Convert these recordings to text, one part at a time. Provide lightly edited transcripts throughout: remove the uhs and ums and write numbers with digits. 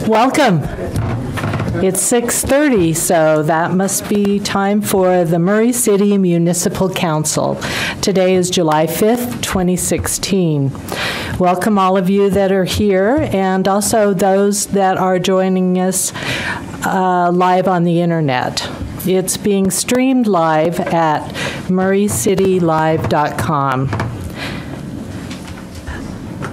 Welcome. It's 6:30, so that must be time for the Murray City Municipal Council. Today is July 5th, 2016. Welcome all of you that are here, and also those that are joining us live on the internet. It's being streamed live at murraycitylive.com.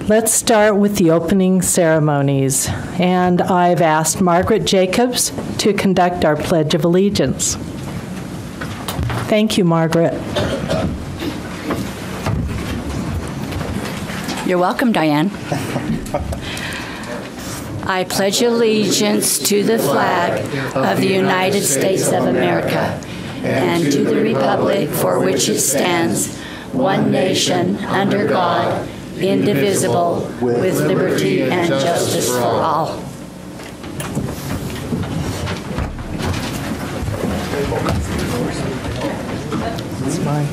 Let's start with the opening ceremonies, and I've asked Margaret Jacobs to conduct our Pledge of Allegiance. Thank you, Margaret. You're welcome, Diane. I pledge allegiance to the flag of the United States of America and to the republic for which it stands, one nation, under God, indivisible, with liberty and justice for all. That's fine.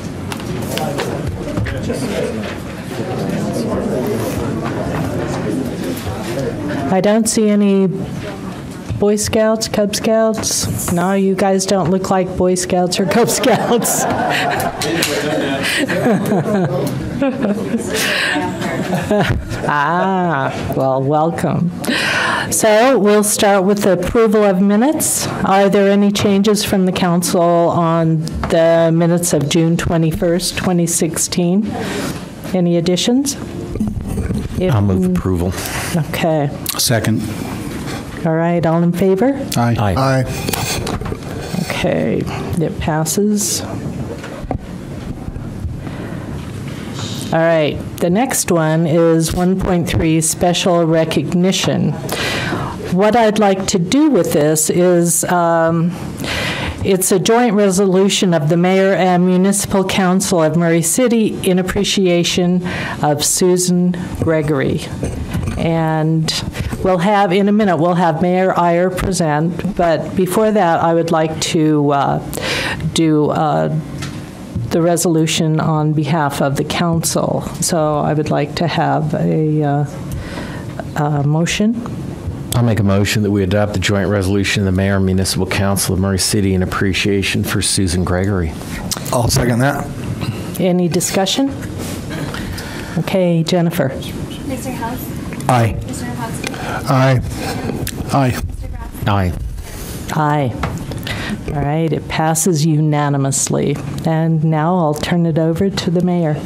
I don't see any Boy Scouts, Cub Scouts. No, you guys don't look like Boy Scouts or Cub Scouts. Well, welcome. So we'll start with the approval of minutes. Are there any changes from the council on the minutes of June 21st, 2016? Any additions? I'll move approval. Okay. Second. All right, all in favor? Aye. Aye. Okay, it passes. All right, the next one is 1.3 special recognition. What I'd like to do with this is it's a joint resolution of the Mayor and Municipal Council of Murray City in appreciation of Susan Gregory. And we'll have, in a minute, we'll have Mayor Iyer present, but before that, I would like to do the resolution on behalf of the council. So I would like to have a motion. I'll make a motion that we adopt the joint resolution of the Mayor and Municipal Council of Murray City in appreciation for Susan Gregory. I'll second that. Any discussion? Okay, Jennifer. Mr. House? Aye. Mr. Hudson? Aye. Aye. Mr. Graff? Aye. Aye. All right, it passes unanimously. And now I'll turn it over to the mayor.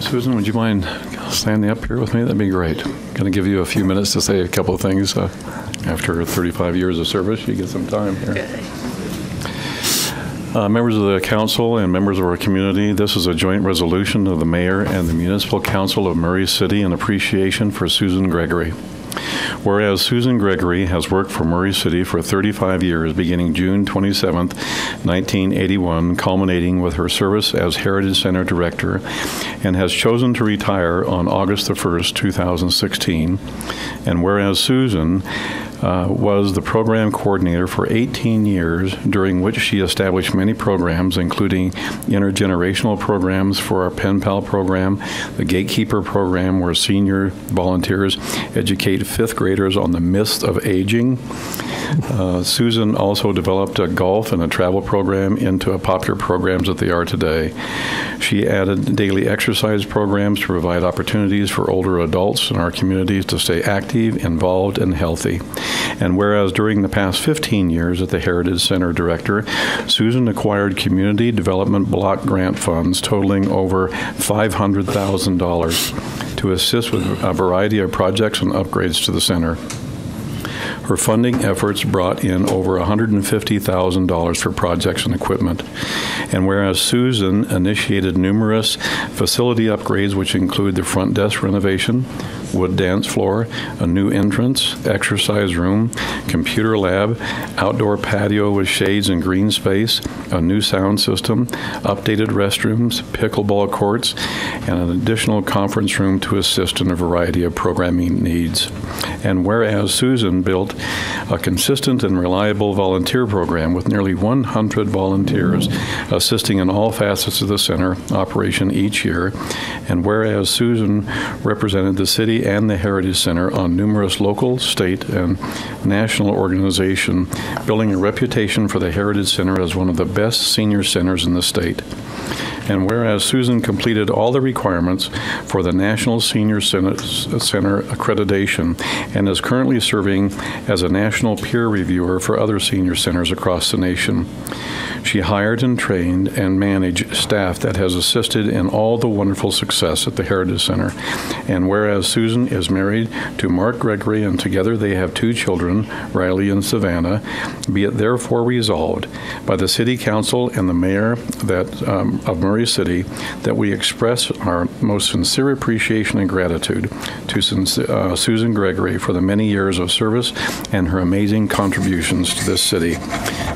Susan, would you mind standing up here with me? That'd be great. Going to give you a few minutes to say a couple of things. After 35 years of service, you get some time here. Members of the council and members of our community, this is a joint resolution of the mayor and the Municipal Council of Murray City in appreciation for Susan Gregory. Whereas Susan Gregory has worked for Murray City for 35 years, beginning June 27, 1981, culminating with her service as Heritage Center Director, and has chosen to retire on August the 1st, 2016. And whereas Susan was the program coordinator for 18 years, during which she established many programs, including intergenerational programs for our Pen Pal program, the Gatekeeper program, where senior volunteers educate fifth graders on the myths of aging. Susan also developed a golf and a travel program into popular programs that they are today. She added daily exercise programs to provide opportunities for older adults in our communities to stay active, involved, and healthy. And whereas during the past 15 years as the Heritage Center Director, Susan acquired community development block grant funds totaling over $500,000 to assist with a variety of projects and upgrades to the center. Her funding efforts brought in over $150,000 for projects and equipment. And whereas Susan initiated numerous facility upgrades, which include the front desk renovation, wood dance floor, a new entrance, exercise room, computer lab, outdoor patio with shades and green space, a new sound system, updated restrooms, pickleball courts, and an additional conference room to assist in a variety of programming needs. And whereas Susan built a consistent and reliable volunteer program with nearly 100 volunteers assisting in all facets of the center operation each year, and whereas Susan represented the city and the Heritage Center on numerous local, state, and national organizations, building a reputation for the Heritage Center as one of the best senior centers in the state. And whereas Susan completed all the requirements for the National Senior Center accreditation and is currently serving as a national peer reviewer for other senior centers across the nation. She hired and trained and managed staff that has assisted in all the wonderful success at the Heritage Center. And whereas Susan is married to Mark Gregory and together they have 2 children, Riley and Savannah, be it therefore resolved by the City Council and the Mayor of Murray City that we express our most sincere appreciation and gratitude to Susan Gregory for the many years of service and her amazing contributions to this city.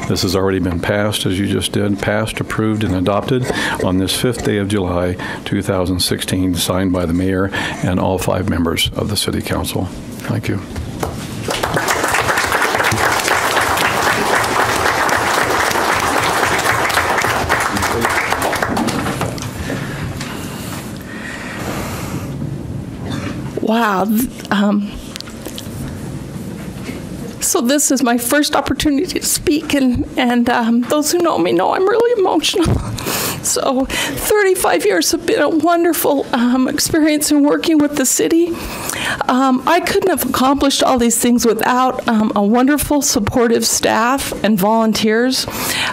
This has already been passed, as you just did, passed, approved, and adopted on this 5th day of July, 2016, signed by the Mayor and all 5 members of the City Council. Thank you. Wow. So this is my first opportunity to speak, and those who know me know I'm really emotional. So 35 years have been a wonderful experience in working with the city. I couldn't have accomplished all these things without a wonderful, supportive staff and volunteers.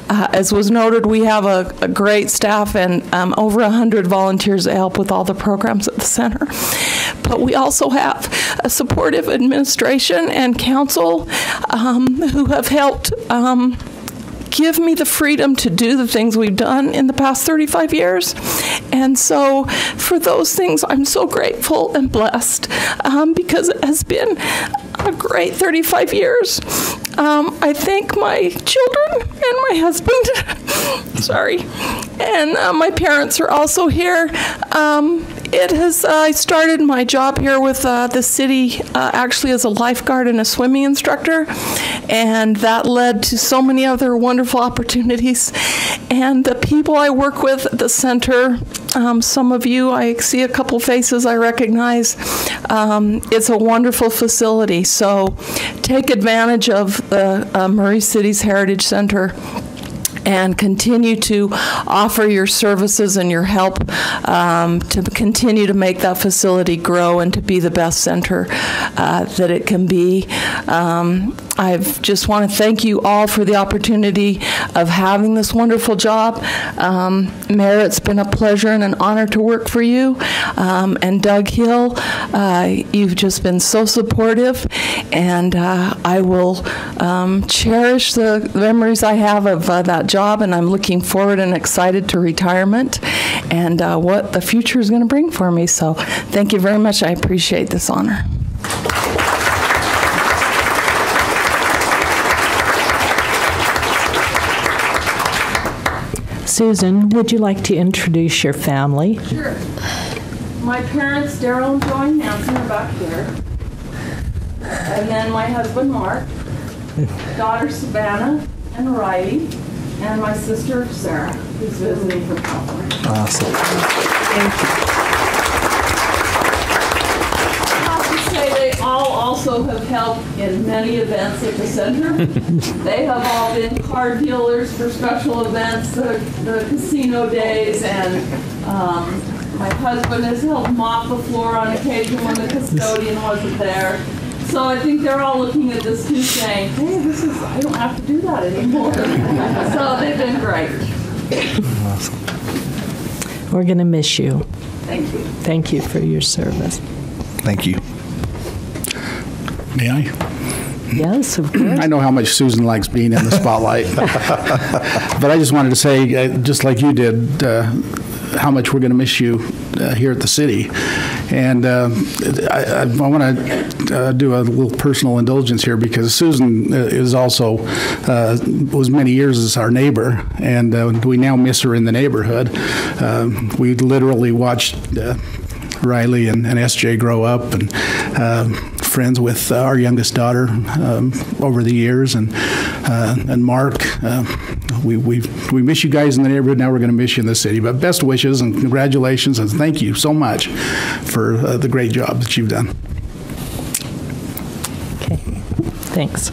As was noted, we have a great staff and over 100 volunteers that help with all the programs at the center. But we also have a supportive administration and council who have helped give me the freedom to do the things we've done in the past 35 years. And so for those things, I'm so grateful and blessed because it has been a great 35 years. I thank my children and my husband, sorry, and my parents are also here. I started my job here with the city actually as a lifeguard and a swimming instructor, and that led to so many other wonderful opportunities. And the people I work with at the center, some of you, I see a couple faces I recognize. It's a wonderful facility, so take advantage of the Murray City's Heritage Center and continue to offer your services and your help to continue to make that facility grow and to be the best center that it can be. I just want to thank you all for the opportunity of having this wonderful job. Mayor, it's been a pleasure and an honor to work for you. And Doug Hill, you've just been so supportive, and I will cherish the memories I have of that job, and I'm looking forward and excited to retirement and what the future is going to bring for me. So thank you very much. I appreciate this honor. Susan, would you like to introduce your family? Sure. My parents, Daryl and Joan Hanson, are back here. And then my husband, Mark, daughter Savannah and Riley, and my sister, Sarah, who's visiting from California. Awesome. Thank you. I have to say they all also have helped in many events at the center. They have all been card dealers for special events, the casino days, and my husband has helped mop the floor on occasion when the custodian wasn't there. So I think they're all looking at this too saying, hey, I don't have to do that anymore. So they've been great. Awesome. We're going to miss you. Thank you. Thank you for your service. Thank you. May I? Yes, of course. I know how much Susan likes being in the spotlight. But I just wanted to say, just like you did, how much we're going to miss you here at the city. And I want to do a little personal indulgence here, because Susan is also, was many years as our neighbor, and we now miss her in the neighborhood. We literally watched Riley and SJ grow up, and friends with our youngest daughter over the years, and Mark. We miss you guys in the neighborhood. Now we're going to miss you in the city. But best wishes and congratulations, and thank you so much for the great job that you've done. Okay, thanks.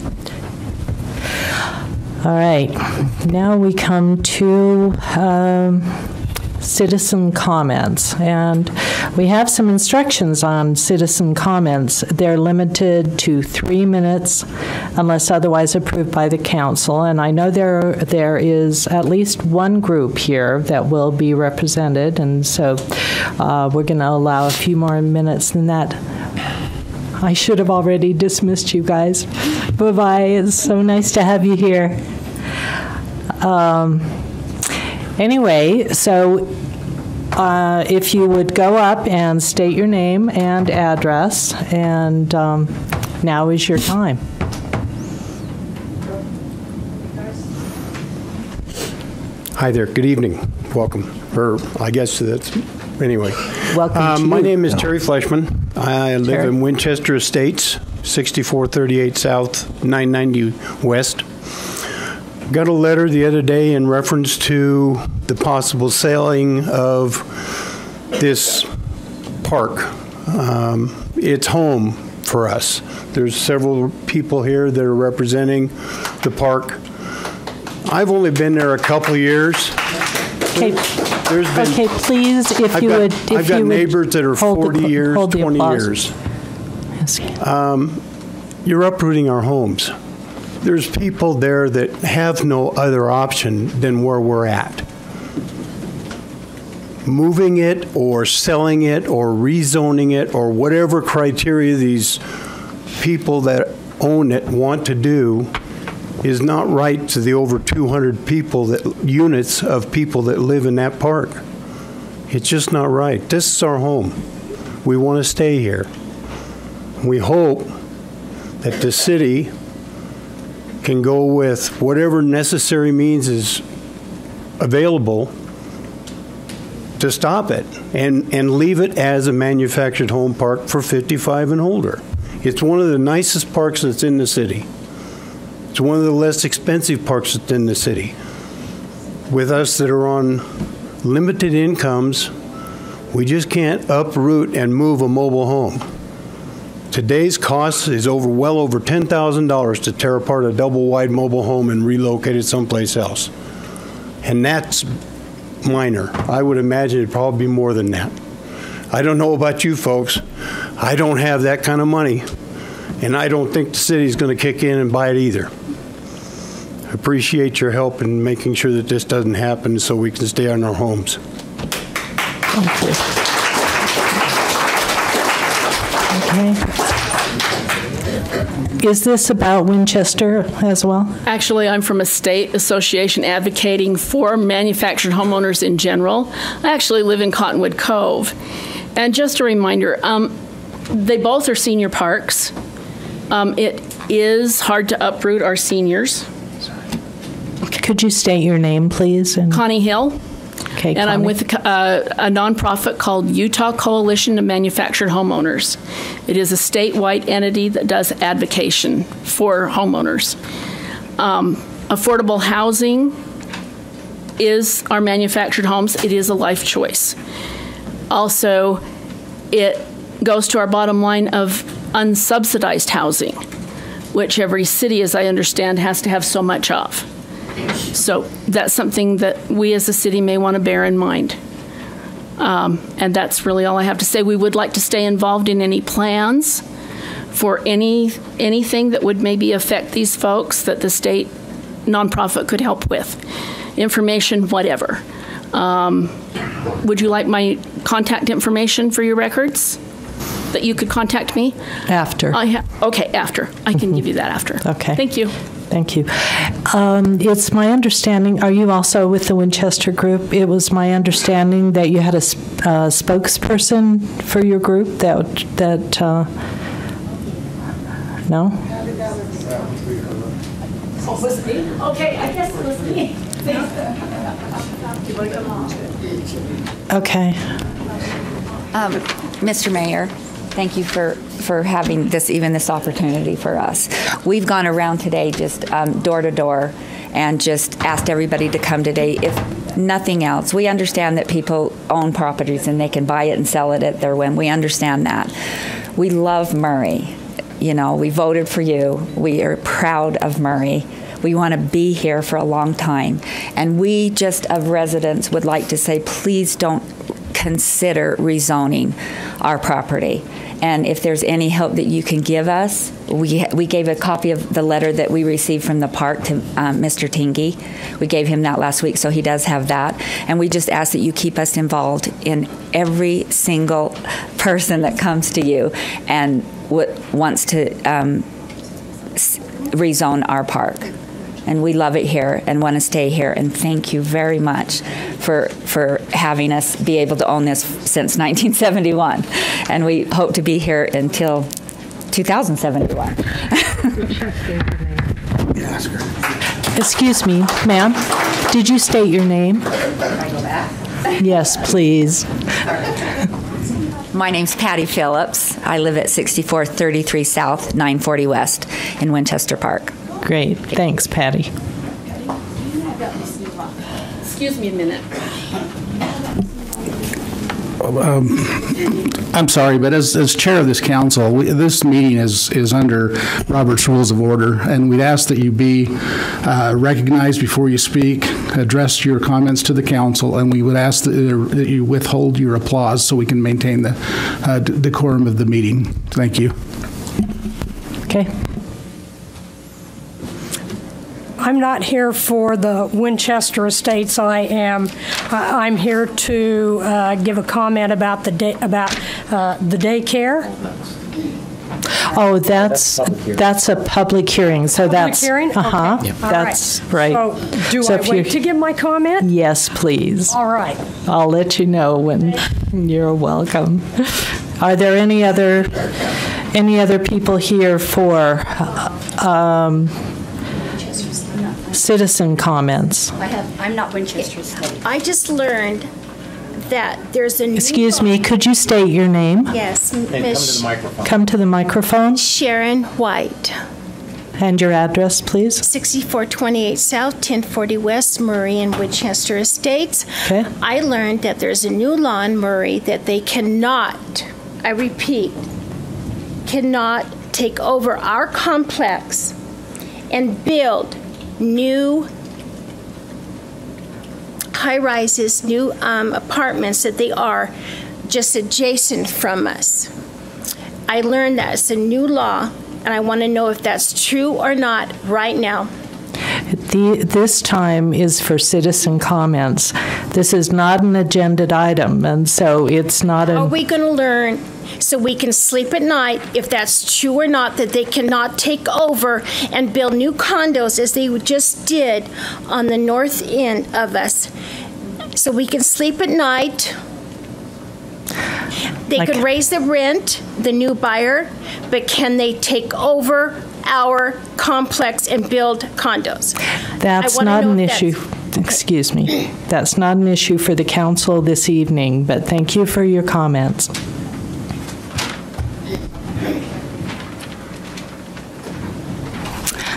All right, now we come to citizen comments, and we have some instructions on citizen comments. They're limited to 3 minutes unless otherwise approved by the council, and I know there is at least one group here that will be represented, and so we're going to allow a few more minutes than that. I should have already dismissed you guys. Bye-bye. It's so nice to have you here. Anyway, so if you would go up and state your name and address, and now is your time. Hi there. Good evening. Welcome. Or I guess that's, anyway. Welcome to my you. name is Terry Fleshman. I live Terry. in Winchester Estates, 6438 South, 990 West. Got a letter the other day in reference to the possible selling of this park. It's home for us. There's several people here that are representing the park. I've only been there a couple of years. Okay. There's been, Okay, please, if I've you got, would, I've got neighbors that are 40 years, 20 years. You're uprooting our homes. There's people there that have no other option than where we're at. Moving it or selling it or rezoning it or whatever criteria these people that own it want to do is not right to the over 200 people units of people that live in that park. It's just not right. This is our home. We want to stay here. We hope that the city can go with whatever necessary means is available to stop it and leave it as a manufactured home park for 55 and older. It's one of the nicest parks that's in the city. It's one of the less expensive parks that's in the city. With us that are on limited incomes, we just can't uproot and move a mobile home. Today's cost is well over $10,000 to tear apart a double-wide mobile home and relocate it someplace else. And that's minor. I would imagine it'd probably be more than that. I don't know about you folks. I don't have that kind of money. And I don't think the city's going to kick in and buy it either. I appreciate your help in making sure that this doesn't happen so we can stay on our homes. Thank you. Okay. Is this about Winchester as well? Actually, I'm from a state association advocating for manufactured homeowners in general. I actually live in Cottonwood Cove. And just a reminder, they both are senior parks. It is hard to uproot our seniors. Could you state your name, please? And Connie Hill. Okay, and Connie. I'm with a nonprofit called Utah Coalition of Manufactured Homeowners. It is a statewide entity that does advocacy for homeowners. Affordable housing is our manufactured homes. It is a life choice. Also, it goes to our bottom line of unsubsidized housing, which every city, as I understand, has to have so much of. So that's something that we as a city may want to bear in mind. And that's really all I have to say. We would like to stay involved in any plans for anything that would maybe affect these folks that the state nonprofit could help with. Information, whatever. Would you like my contact information for your records? that you could contact me? After. Okay, after. I can give you that after. Okay. Thank you. Thank you. It's my understanding, are you also with the Winchester group? It was my understanding that you had a spokesperson for your group that no? Oh, was it me? Okay, I guess it was me. Okay. Mr. Mayor, thank you for having this opportunity for us. We've gone around today just door to door and just asked everybody to come today. If nothing else, we understand that people own properties and they can buy it and sell it at their whim. We understand that. We love Murray. You know, we voted for you. We are proud of Murray. We want to be here for a long time. And we just, of residents, would like to say, please don't consider rezoning our property. And if there's any help that you can give us, we gave a copy of the letter that we received from the park to Mr. Tingy. We gave him that last week, so he does have that. And we just ask that you keep us involved in every single person that comes to you and wants to rezone our park. And we love it here and want to stay here. And thank you very much for having us be able to own this since 1971. And we hope to be here until 2071. Excuse me, ma'am. Did you state your name? Yes, please. My name's Patty Phillips. I live at 6433 South, 940 West in Winchester Park. Great. Thanks, Patty. Excuse me a minute. I'm sorry, but as chair of this council, this meeting is under Robert's Rules of Order, and we'd ask that you be recognized before you speak, address your comments to the council, and we would ask that you withhold your applause so we can maintain the decorum of the meeting. Thank you. Okay. I'm not here for the Winchester Estates. I'm here to give a comment about the daycare. Oh, that's a public hearing. So public hearing? Uh-huh. Okay. That's right. right. So do I wait to give my comment? Yes, please. All right. I'll let you know when you're welcome. Are there any other people here for citizen comments? I'm not Winchester State. I just learned that there's a new Excuse me, could you state your name? Yes, Come to the microphone. Sharon White. And your address, please. 6428 South, 1040 West, Murray and Winchester Estates. Okay. I learned that there's a new law in Murray that they cannot, I repeat, cannot take over our complex and build new high-rises, new apartments that they are just adjacent from us. I learned that it's a new law, and I want to know if that's true or not right now. This time is for citizen comments. This is not an agended item, and so it's not Are we going to learn so we can sleep at night if that's true or not, that they cannot take over and build new condos as they just did on the north end of us? So we can sleep at night. They could raise the rent, the new buyer, but can they take over our complex and build condos? That's not an issue. Excuse me. That's not an issue for the council this evening, but thank you for your comments.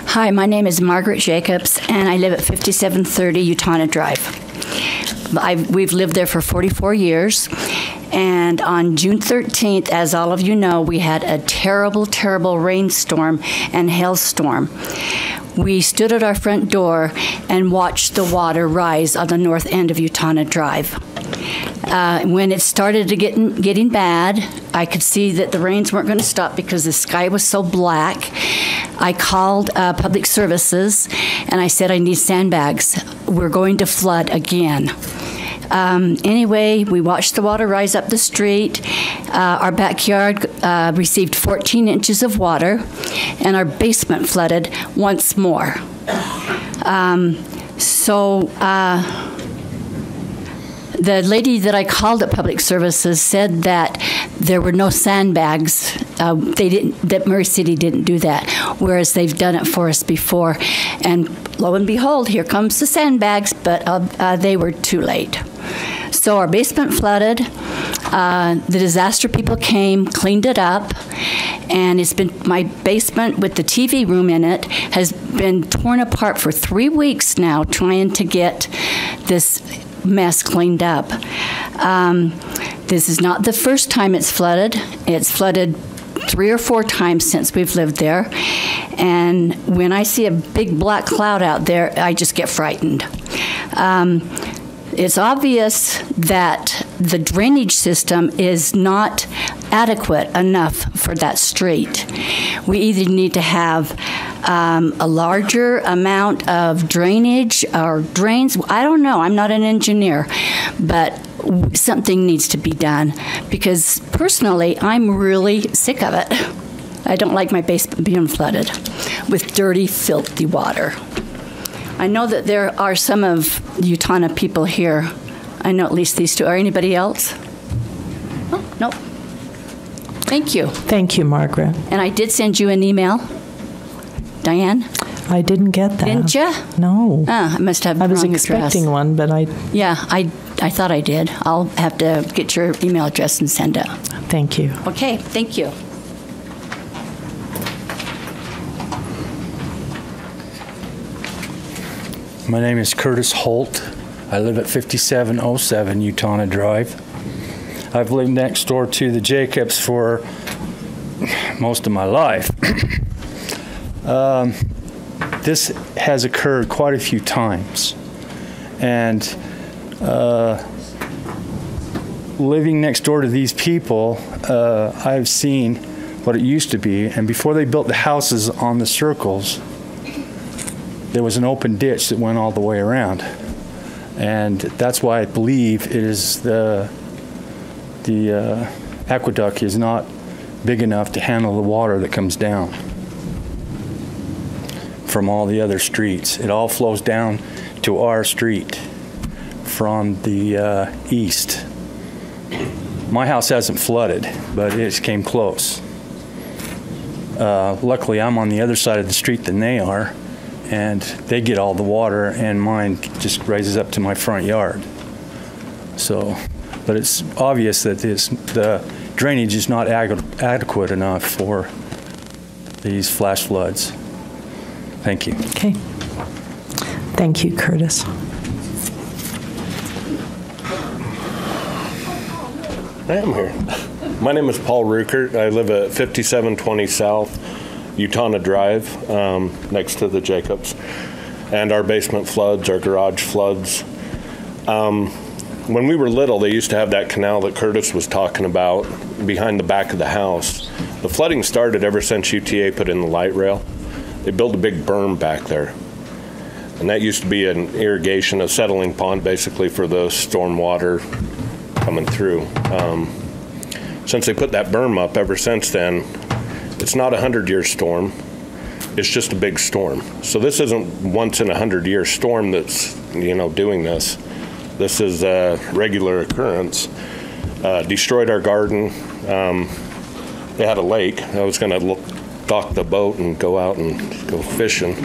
Hi, my name is Margaret Jacobs, and I live at 5730 Utana Drive. We've lived there for 44 years, and on June 13th, as all of you know, we had a terrible, terrible rainstorm and hailstorm. We stood at our front door and watched the water rise on the north end of Utana Drive. When it started to getting bad, I could see that the rains weren't going to stop because the sky was so black. I called Public Services, and I said, I need sandbags. We're going to flood again. Anyway, we watched the water rise up the street. Our backyard received 14 inches of water, and our basement flooded once more. The lady that I called at Public Services said that there were no sandbags. That Murray City didn't do that, whereas they've done it for us before. And lo and behold, here comes the sandbags, but they were too late. So our basement flooded. The disaster people came, cleaned it up, and it's been, my basement with the TV room in it has been torn apart for 3 weeks now, trying to get this mess cleaned up. This is not the first time it's flooded. It's flooded 3 or 4 times since we've lived there. And when I see a big black cloud out there, I just get frightened. It's obvious that the drainage system is not adequate enough for that street. We either need to have a larger amount of drainage or drains. I don't know. I'm not an engineer, but something needs to be done because personally, I'm really sick of it. I don't like my basement being flooded with dirty, filthy water. I know that there are some of Utah people here. I know at least these two. Are anybody else? Oh, no. Thank you. Thank you, Margaret. And I did send you an email. Diane? I didn't get that. Didn't you? No. I must have the I was wrong expecting address. one, but I... Yeah, I thought I did. I'll have to get your email address and send it. Thank you. Okay, thank you. My name is Curtis Holt. I live at 5707 Utah Drive. I've lived next door to the Jacobs for most of my life. This has occurred quite a few times. And living next door to these people, I've seen what it used to be. And before they built the houses on the circles, there was an open ditch that went all the way around. And that's why I believe it is the aqueduct is not big enough to handle the water that comes down from all the other streets. It all flows down to our street from the east. My house hasn't flooded, but it came close. Luckily, I'm on the other side of the street than they are, and they get all the water, and mine just raises up to my front yard. So, but it's obvious that the drainage is not adequate enough for these flash floods. Thank you. Okay. Thank you, Curtis. I am here. My name is Paul Ruckert. I live at 5720 South Utah Drive, next to the Jacobs. And our basement floods, our garage floods. When we were little, they used to have that canal that Curtis was talking about behind the back of the house. The flooding started ever since UTA put in the light rail. They built a big berm back there. And that used to be an irrigation, a settling pond, basically, for the storm water coming through. Since they put that berm up, ever since then, it's not a 100-year storm. It's just a big storm. So this isn't once in a 100-year storm that's, doing this. This is a regular occurrence. Destroyed our garden. They had a lake. I was going to dock the boat and go out and go fishing.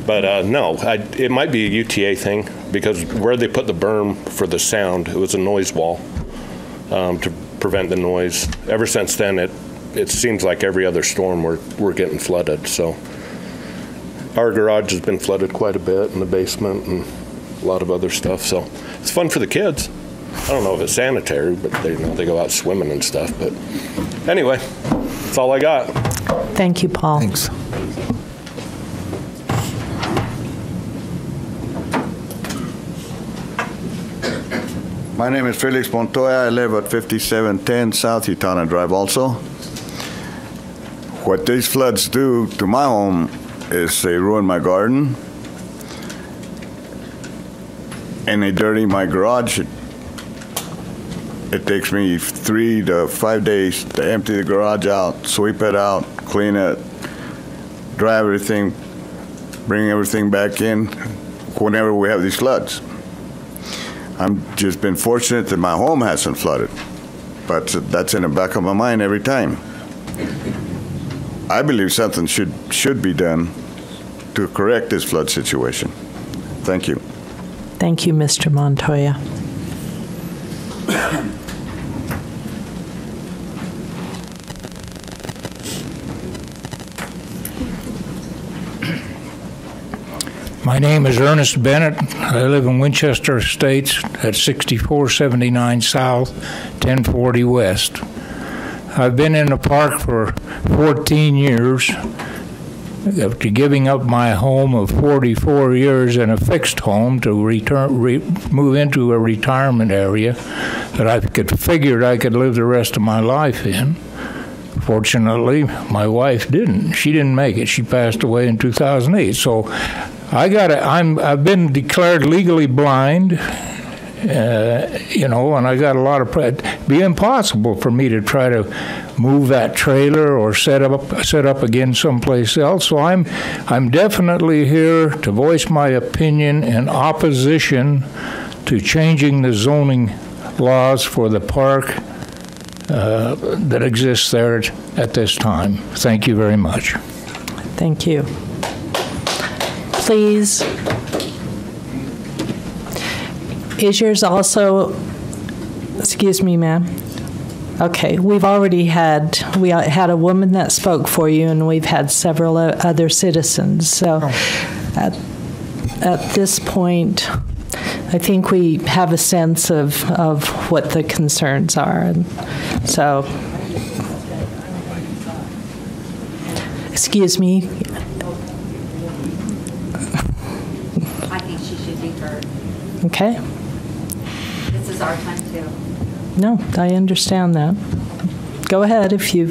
But no, it might be a UTA thing because where they put the berm for the sound, it was a noise wall to prevent the noise. Ever since then, it seems like every other storm we're getting flooded. So our garage has been flooded quite a bit in the basement and a lot of other stuff. So it's fun for the kids. I don't know if it's sanitary, but they go out swimming and stuff. But anyway, that's all I got. Thank you, Paul. Thanks. My name is Felix Montoya. I live at 5710 South Utah Drive also. What these floods do to my home is they ruin my garden. and they dirty my garage. It takes me 3 to 5 days to empty the garage out, sweep it out, clean it, dry everything, bring everything back in whenever we have these floods. I've just been fortunate that my home hasn't flooded, but that's in the back of my mind every time. I believe something should be done to correct this flood situation. Thank you. Thank you, Mr. Montoya. My name is Ernest Bennett. I live in Winchester Estates at 6479 South, 1040 West. I've been in the park for 14 years, after giving up my home of 44 years in a fixed home to move into a retirement area that I figured I could live the rest of my life in. Fortunately, my wife didn't. She didn't make it. She passed away in 2008. So I've been declared legally blind, and I got a lot of pride. It'd be impossible for me to try to move that trailer or set up again someplace else. So I'm definitely here to voice my opinion in opposition to changing the zoning laws for the park that exists there at this time. Thank you very much. Thank you. Please. Is yours also, excuse me, ma'am? Okay, we had a woman that spoke for you, and we've had several other citizens. So at this point, I think we have a sense of what the concerns are. And so, excuse me. I think she should be heard. Okay. This is our time too. No, I understand that. Go ahead if you...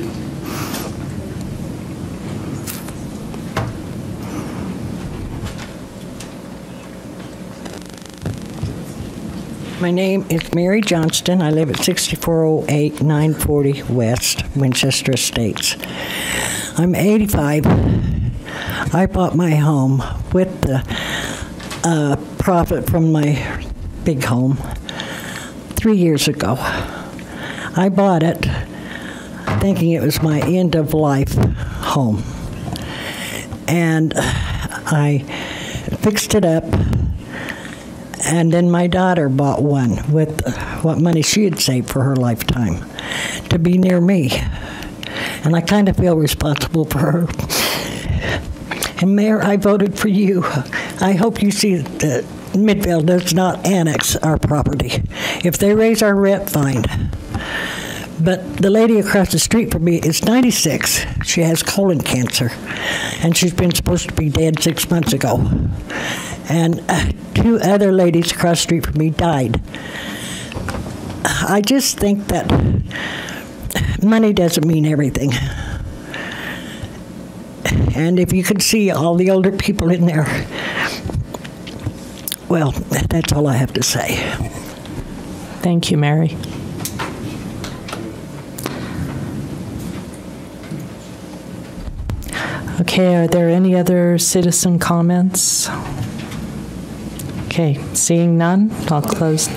My name is Mary Johnston. I live at 6408 940 West, Winchester Estates. I'm 85. I bought my home with the profit from my big home 3 years ago. I bought it thinking it was my end-of-life home. And I fixed it up, and then my daughter bought one with what money she had saved for her lifetime to be near me. And I kind of feel responsible for her. And Mayor, I voted for you. I hope you see that Midvale does not annex our property. If they raise our rent, fine. But the lady across the street from me is 96. She has colon cancer, and she's been supposed to be dead 6 months ago. And 2 other ladies across the street from me died. I just think that money doesn't mean everything. And if you could see all the older people in there, well, that's all I have to say. Thank you, Mary. Okay, are there any other citizen comments? Okay, seeing none, I'll close.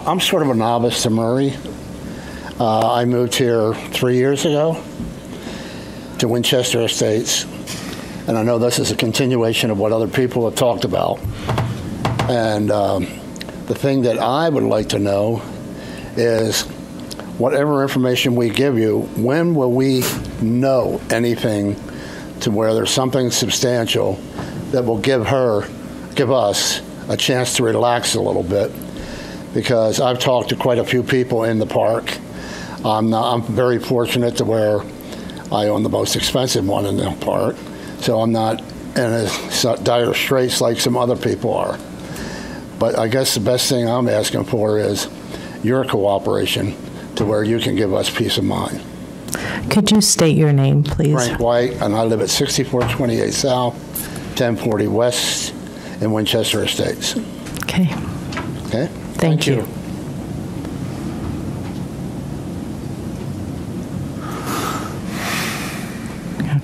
I'm sort of a novice to Murray. I moved here 3 years ago to Winchester Estates, and I know this is a continuation of what other people have talked about. And the thing that I would like to know is whatever information we give you, when will we know anything to where there's something substantial that will give us a chance to relax a little bit? Because I've talked to quite a few people in the park. I'm very fortunate to where I own the most expensive one in the park, so I'm not in as dire straits like some other people are. But I guess the best thing I'm asking for is your cooperation to where you can give us peace of mind. Could you state your name, please? Frank White, and I live at 6428 South, 1040 West in Winchester Estates. Okay. Okay? Thank you.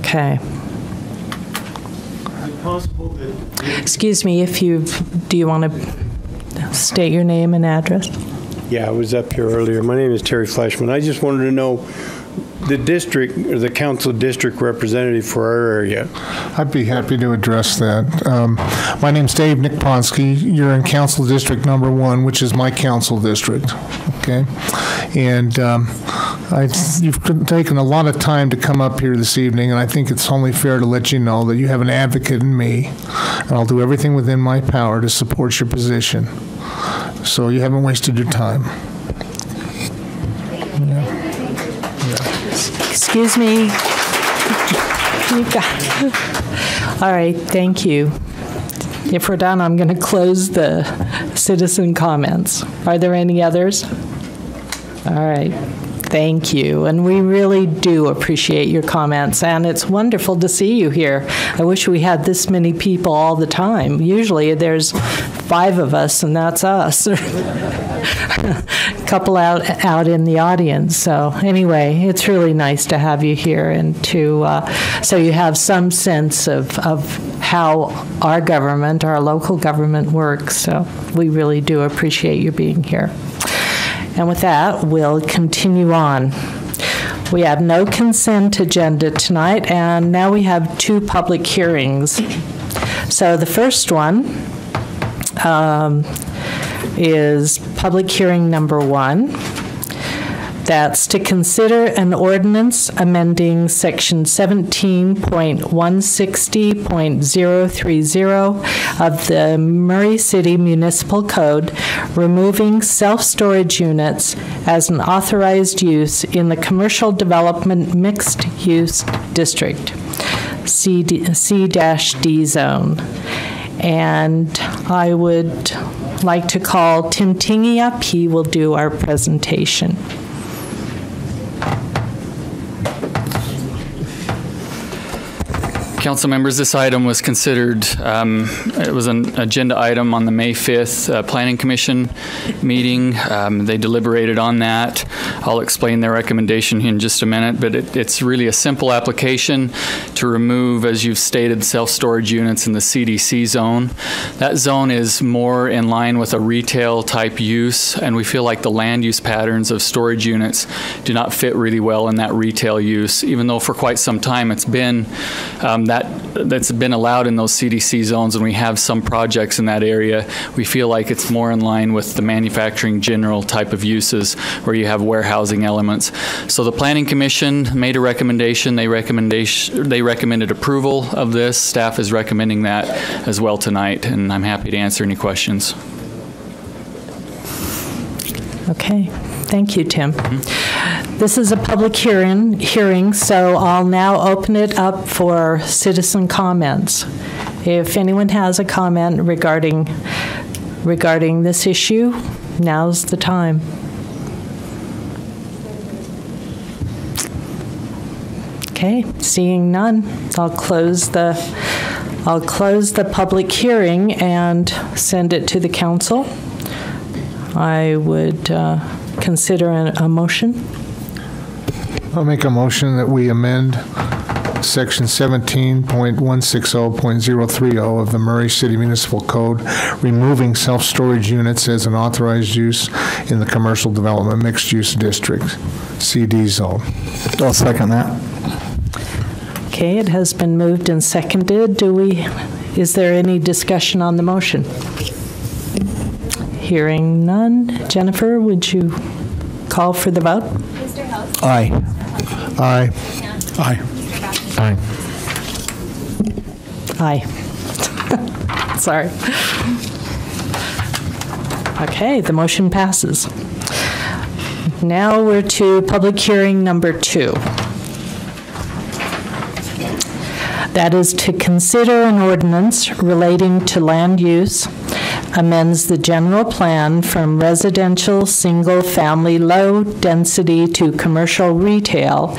Okay. Excuse me, do you want to state your name and address? Yeah, I was up here earlier. My name is Terry Flashman. I just wanted to know the district or the council district representative for our area. I'd be happy to address that. My name's Dave Nick Ponsky. You're in Council District Number 1, which is my council district. Okay, and you've taken a lot of time to come up here this evening, and I think it's only fair to let you know that you have an advocate in me, and I'll do everything within my power to support your position. So you haven't wasted your time. Excuse me. All right, thank you. If we're done, I'm going to close the citizen comments. Are there any others? All right. Thank you. And we really do appreciate your comments. And it's wonderful to see you here. I wish we had this many people all the time. Usually there's 5 of us, and that's us. A couple out in the audience. So anyway, it's really nice to have you here and to so you have some sense of how our government, our local government works. So we really do appreciate you being here. And with that, we'll continue on. We have no consent agenda tonight, and now we have 2 public hearings. So the first one is public hearing number 1. That's to consider an ordinance amending section 17.160.030 of the Murray City Municipal Code, removing self-storage units as an authorized use in the Commercial Development Mixed Use District, C-D zone. And I would like to call Tim Tingey up. He will do our presentation. Council members, this item was considered, it was an agenda item on the May 5th Planning Commission meeting. They deliberated on that. I'll explain their recommendation in just a minute, but it's really a simple application to remove, as you've stated, self-storage units in the CDC zone. That zone is more in line with a retail type use, and we feel like the land use patterns of storage units do not fit really well in that retail use, even though for quite some time it's been that's been allowed in those CDC zones, and we have some projects in that area. We feel like it's more in line with the manufacturing general type of uses where you have warehousing elements. So the Planning Commission made a recommendation. They recommended approval of this. Staff is recommending that as well tonight, and I'm happy to answer any questions. Okay. Thank you, Tim. This is a public hearing, so I'll now open it up for citizen comments. If anyone has a comment regarding this issue, now's the time. Okay, seeing none, I'll close the public hearing and send it to the council. I would consider a motion. I'll make a motion that we amend section 17.160.030 of the Murray City Municipal Code, removing self-storage units as an authorized use in the Commercial Development Mixed Use District, CD zone. I'll second that. Okay, it has been moved and seconded. Is there any discussion on the motion? Hearing none. Jennifer, would you call for the vote? Mr. House? Aye. Aye. Aye. Aye. Aye. Sorry. Okay, the motion passes. Now we're to public hearing number 2. That is to consider an ordinance relating to land use amends the general plan from residential single-family low density to commercial retail,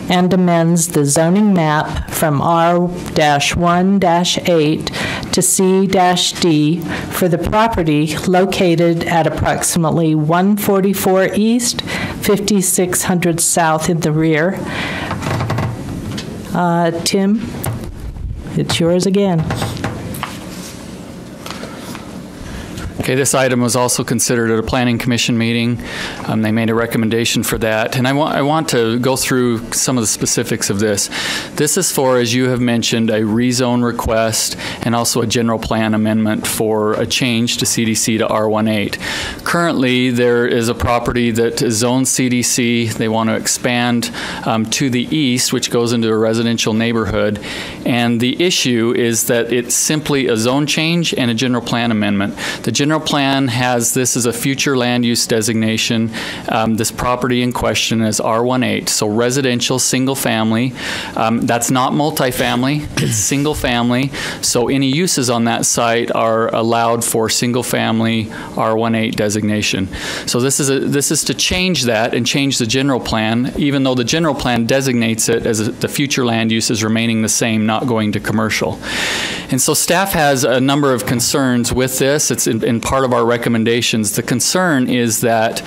and amends the zoning map from R-1-8 to C-D for the property located at approximately 144 East, 5600 South in the rear. Tim, it's yours again. Okay, this item was also considered at a Planning Commission meeting. They made a recommendation for that, and I want to go through some of the specifics of this. This is for, as you have mentioned, a rezone request and also a general plan amendment for a change to CDC to R18. Currently, there is a property that is zoned CDC. They want to expand to the east, which goes into a residential neighborhood, and the issue is that it's simply a zone change and a general plan amendment. The general plan has this as a future land use designation. This property in question is R18, so residential single family. That's not multifamily, it's single family. So any uses on that site are allowed for single family R18 designation. So this is to change that and change the general plan, even though the general plan designates it as the future land use is remaining the same, not going to commercial. And so staff has a number of concerns with this. It's in part of our recommendations. The concern is that,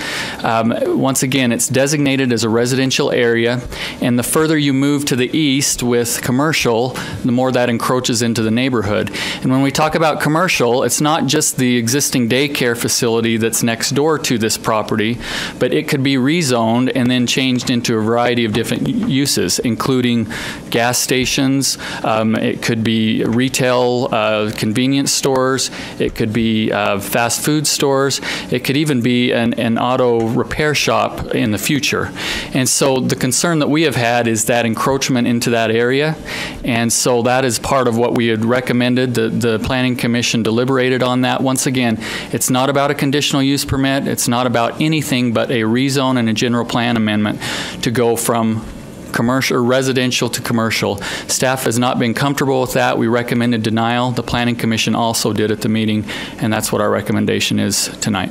once again, it's designated as a residential area, and the further you move to the east with commercial, the more that encroaches into the neighborhood. And when we talk about commercial, it's not just the existing daycare facility that's next door to this property, but it could be rezoned and then changed into a variety of different uses, including gas stations, it could be retail convenience stores, it could be fast food stores, it could even be an auto repair shop in the future. And so the concern that we have had is that encroachment into that area, and so that is part of what we had recommended. The Planning Commission deliberated on that. Once again, it's not about a conditional use permit, it's not about anything but a rezone and a general plan amendment to go from commercial or residential to commercial. Staff has not been comfortable with that. We recommended denial. The Planning Commission also did at the meeting, and that's what our recommendation is tonight.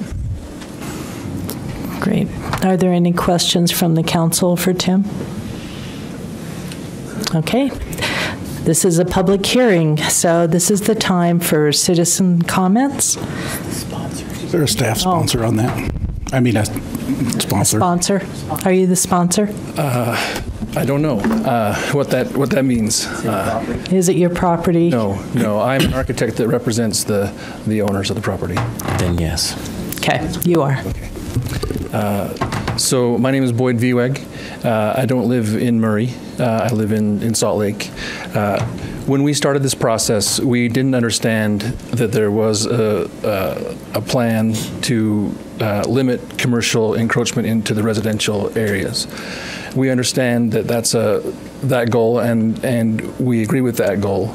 Great. Are there any questions from the council for Tim? Okay. This is a public hearing, so this is the time for citizen comments. Is there a staff sponsor on that? I mean, a sponsor. A sponsor? Are you the sponsor? I don't know what that means. Is it your property? No. I'm an architect that represents the owners of the property. Then yes. Okay, you are. Okay. So my name is Boyd Vieweg. I don't live in Murray. I live in Salt Lake. When we started this process, we didn't understand that there was a plan to limit commercial encroachment into the residential areas. We understand that that's that goal, and we agree with that goal.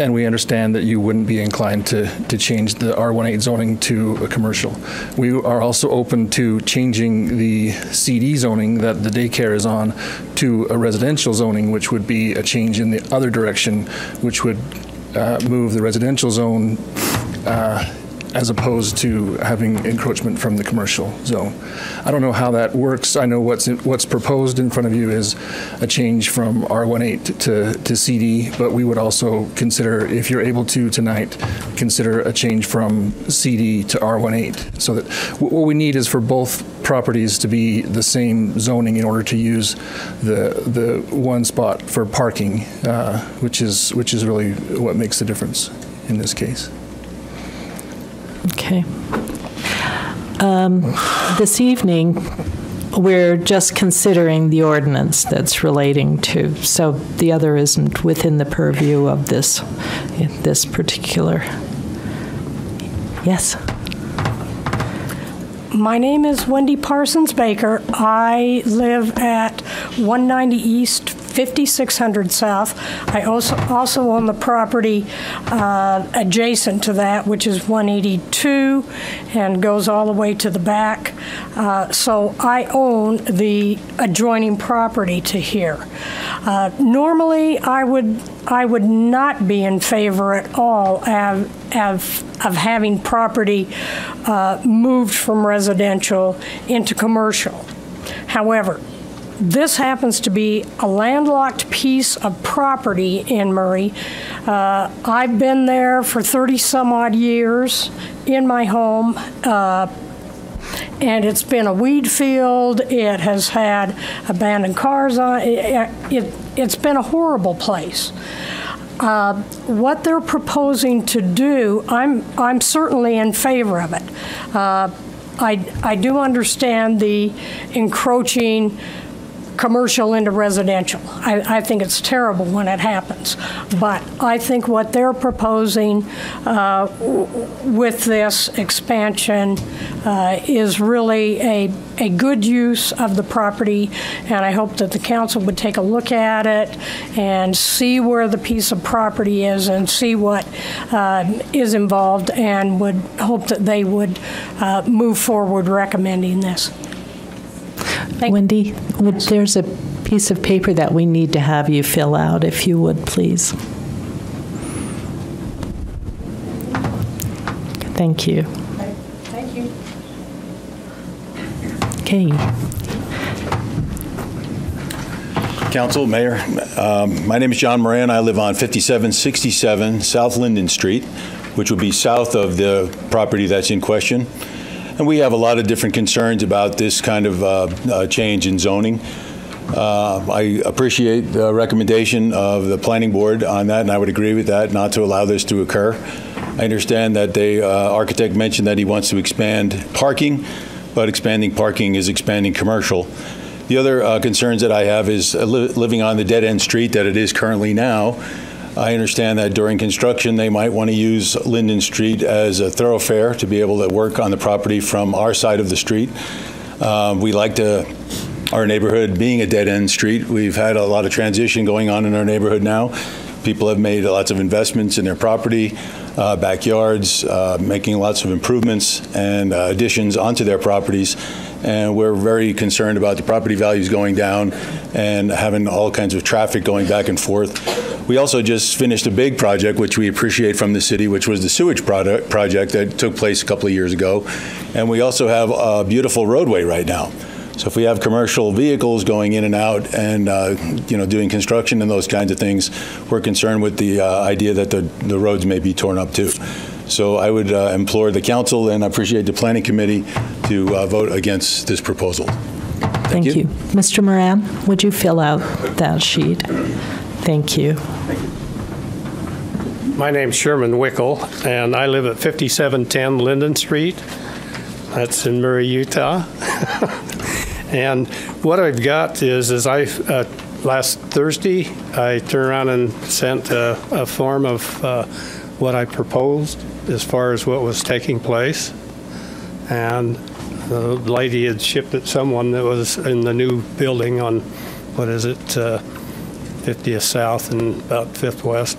And we understand that you wouldn't be inclined to change the R18 zoning to a commercial. We are also open to changing the CD zoning that the daycare is on to a residential zoning, which would be a change in the other direction, which would move the residential zone as opposed to having encroachment from the commercial zone. I don't know how that works. I know what's proposed in front of you is a change from R18 to CD, but we would also consider, if you're able to tonight, consider a change from CD to R18. So that what we need is for both properties to be the same zoning in order to use the one spot for parking, which is really what makes the difference in this case. Okay. This evening, we're just considering the ordinance that's relating to, so the other isn't within the purview of this particular. Yes. My name is Wendy Parsons Baker. I live at 190 East 5600 South. I also own the property adjacent to that, which is 182, and goes all the way to the back. So I own the adjoining property to here. Normally, I would not be in favor at all of having property moved from residential into commercial. However, this happens to be a landlocked piece of property in Murray. I've been there for 30 some odd years in my home, and it's been a weed field. It has had abandoned cars on it. It's been a horrible place. What they're proposing to do, I'm certainly in favor of it. I do understand the encroaching commercial into residential. I think it's terrible when it happens. But I think what they're proposing with this expansion is really a good use of the property, and I hope that the council would take a look at it and see where the piece of property is and see what is involved, and would hope that they would move forward recommending this. Wendy, there's a piece of paper that we need to have you fill out, if you would, please. Thank you. Thank you. Okay. Council, Mayor, my name is John Moran. I live on 5767 South Linden Street, which would be south of the property that's in question. And we have a lot of different concerns about this kind of change in zoning. I appreciate the recommendation of the planning board on that, and I would agree with that, not to allow this to occur. I understand that the architect mentioned that he wants to expand parking, but expanding parking is expanding commercial. The other concerns that I have is living on the dead-end street that it is currently now. I understand that during construction, they might want to use Linden Street as a thoroughfare to be able to work on the property from our side of the street. We like our neighborhood being a dead-end street. We've had a lot of transition going on in our neighborhood now. People have made lots of investments in their property, backyards, making lots of improvements and additions onto their properties. And we're very concerned about the property values going down and having all kinds of traffic going back and forth. We also just finished a big project, which we appreciate from the city, which was the sewage project that took place a couple of years ago. And we also have a beautiful roadway right now. So if we have commercial vehicles going in and out and doing construction and those kinds of things, we're concerned with the idea that the roads may be torn up too. So I would implore the council and appreciate the planning committee to vote against this proposal. Thank you. Mr. Moran, would you fill out that sheet? Thank you. My name's Sherman Wickel, and I live at 5710 Linden Street. That's in Murray, Utah. And what I've got is last Thursday, I turned around and sent a form of what I proposed as far as what was taking place. And the lady had shipped it to someone that was in the new building on, 50th South and about 5th West.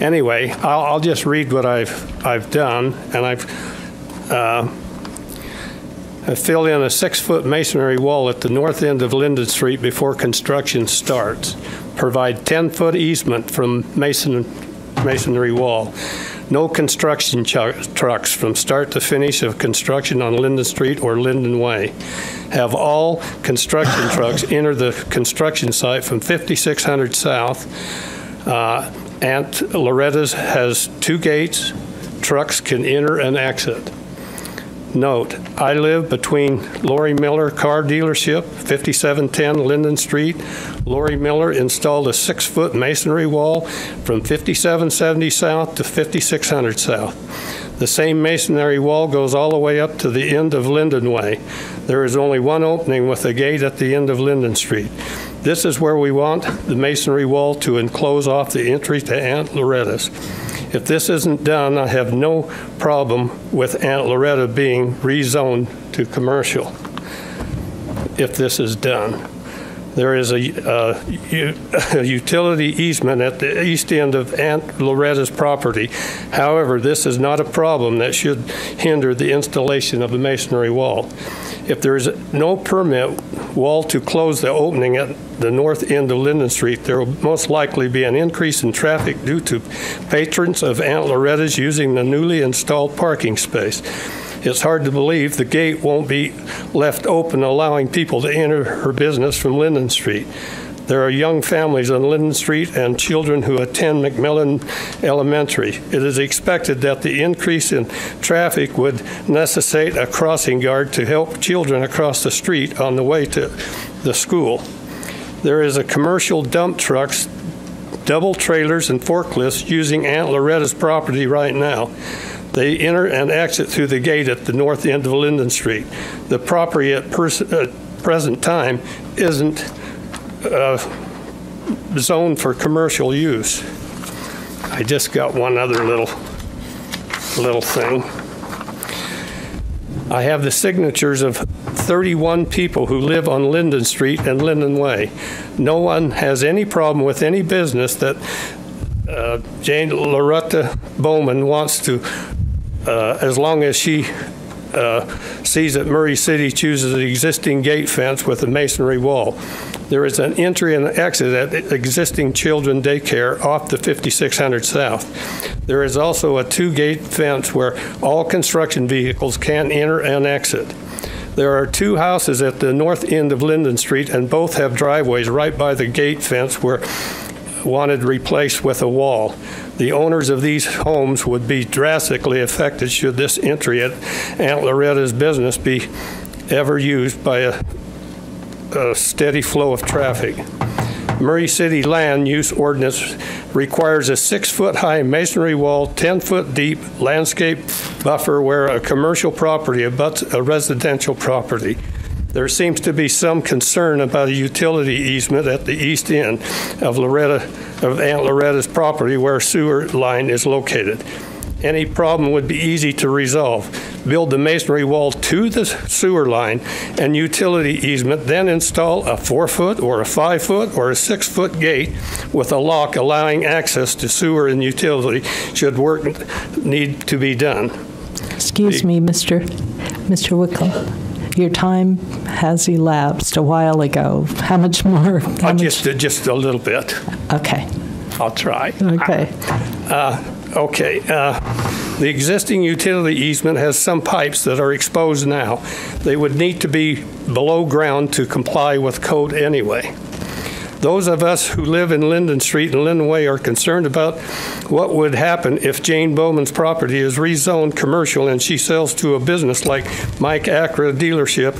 Anyway, I'll just read what I've done, and I filled in a 6-foot masonry wall at the north end of Linden Street before construction starts. Provide 10-foot easement from masonry wall. No construction trucks from start to finish of construction on Linden Street or Linden Way. Have all construction trucks enter the construction site from 5600 South. Aunt Loretta's has 2 gates. Trucks can enter and exit. Note, I live between Lori Miller Car Dealership, 5710 Linden Street. Lori Miller installed a 6-foot masonry wall from 5770 South to 5600 South. The same masonry wall goes all the way up to the end of Linden Way. There is only one opening with a gate at the end of Linden Street. This is where we want the masonry wall to enclose off the entry to Aunt Loretta's. If this isn't done, I have no problem with Aunt Loretta being rezoned to commercial, if this is done. There is a utility easement at the east end of Aunt Loretta's property. However, this is not a problem that should hinder the installation of a masonry wall. If there is no permit wall to close the opening at the north end of Linden Street, there will most likely be an increase in traffic due to patrons of Aunt Loretta's using the newly installed parking space. It's hard to believe the gate won't be left open, allowing people to enter her business from Linden Street. There are young families on Linden Street and children who attend McMillan Elementary. It is expected that the increase in traffic would necessitate a crossing guard to help children across the street on the way to the school. There is a commercial dump trucks, double trailers, and forklifts using Aunt Loretta's property right now. They enter and exit through the gate at the north end of Linden Street. The property at present time isn't zoned for commercial use. I just got one other little thing. I have the signatures of 31 people who live on Linden Street and Linden Way. No one has any problem with any business that Jane Loretta Bowman wants to, as long as she sees that Murray City chooses the existing gate fence with a masonry wall. There is an entry and exit at the existing children daycare off the 5600 South. There is also a two-gate fence where all construction vehicles can enter and exit. There are two houses at the north end of Linden Street, and both have driveways right by the gate fence where wanted replaced with a wall. The owners of these homes would be drastically affected should this entry at Aunt Loretta's business be ever used by a steady flow of traffic. Murray City Land Use Ordinance requires a 6-foot-high masonry wall, 10-foot deep landscape buffer where a commercial property abuts a residential property. There seems to be some concern about a utility easement at the east end of Aunt Loretta's property where a sewer line is located. Any problem would be easy to resolve. Build the masonry wall to the sewer line and utility easement, then install a 4-foot or a 5-foot or a 6-foot gate with a lock allowing access to sewer and utility should work need to be done. Excuse me, Mr. Wickel. Your time has elapsed a while ago. How much more? Just a little bit. Okay. I'll try. Okay. The existing utility easement has some pipes that are exposed now. They would need to be below ground to comply with code anyway. Those of us who live in Linden Street and Linden Way are concerned about what would happen if Jane Bowman's property is rezoned commercial and she sells to a business like Mike Acra dealership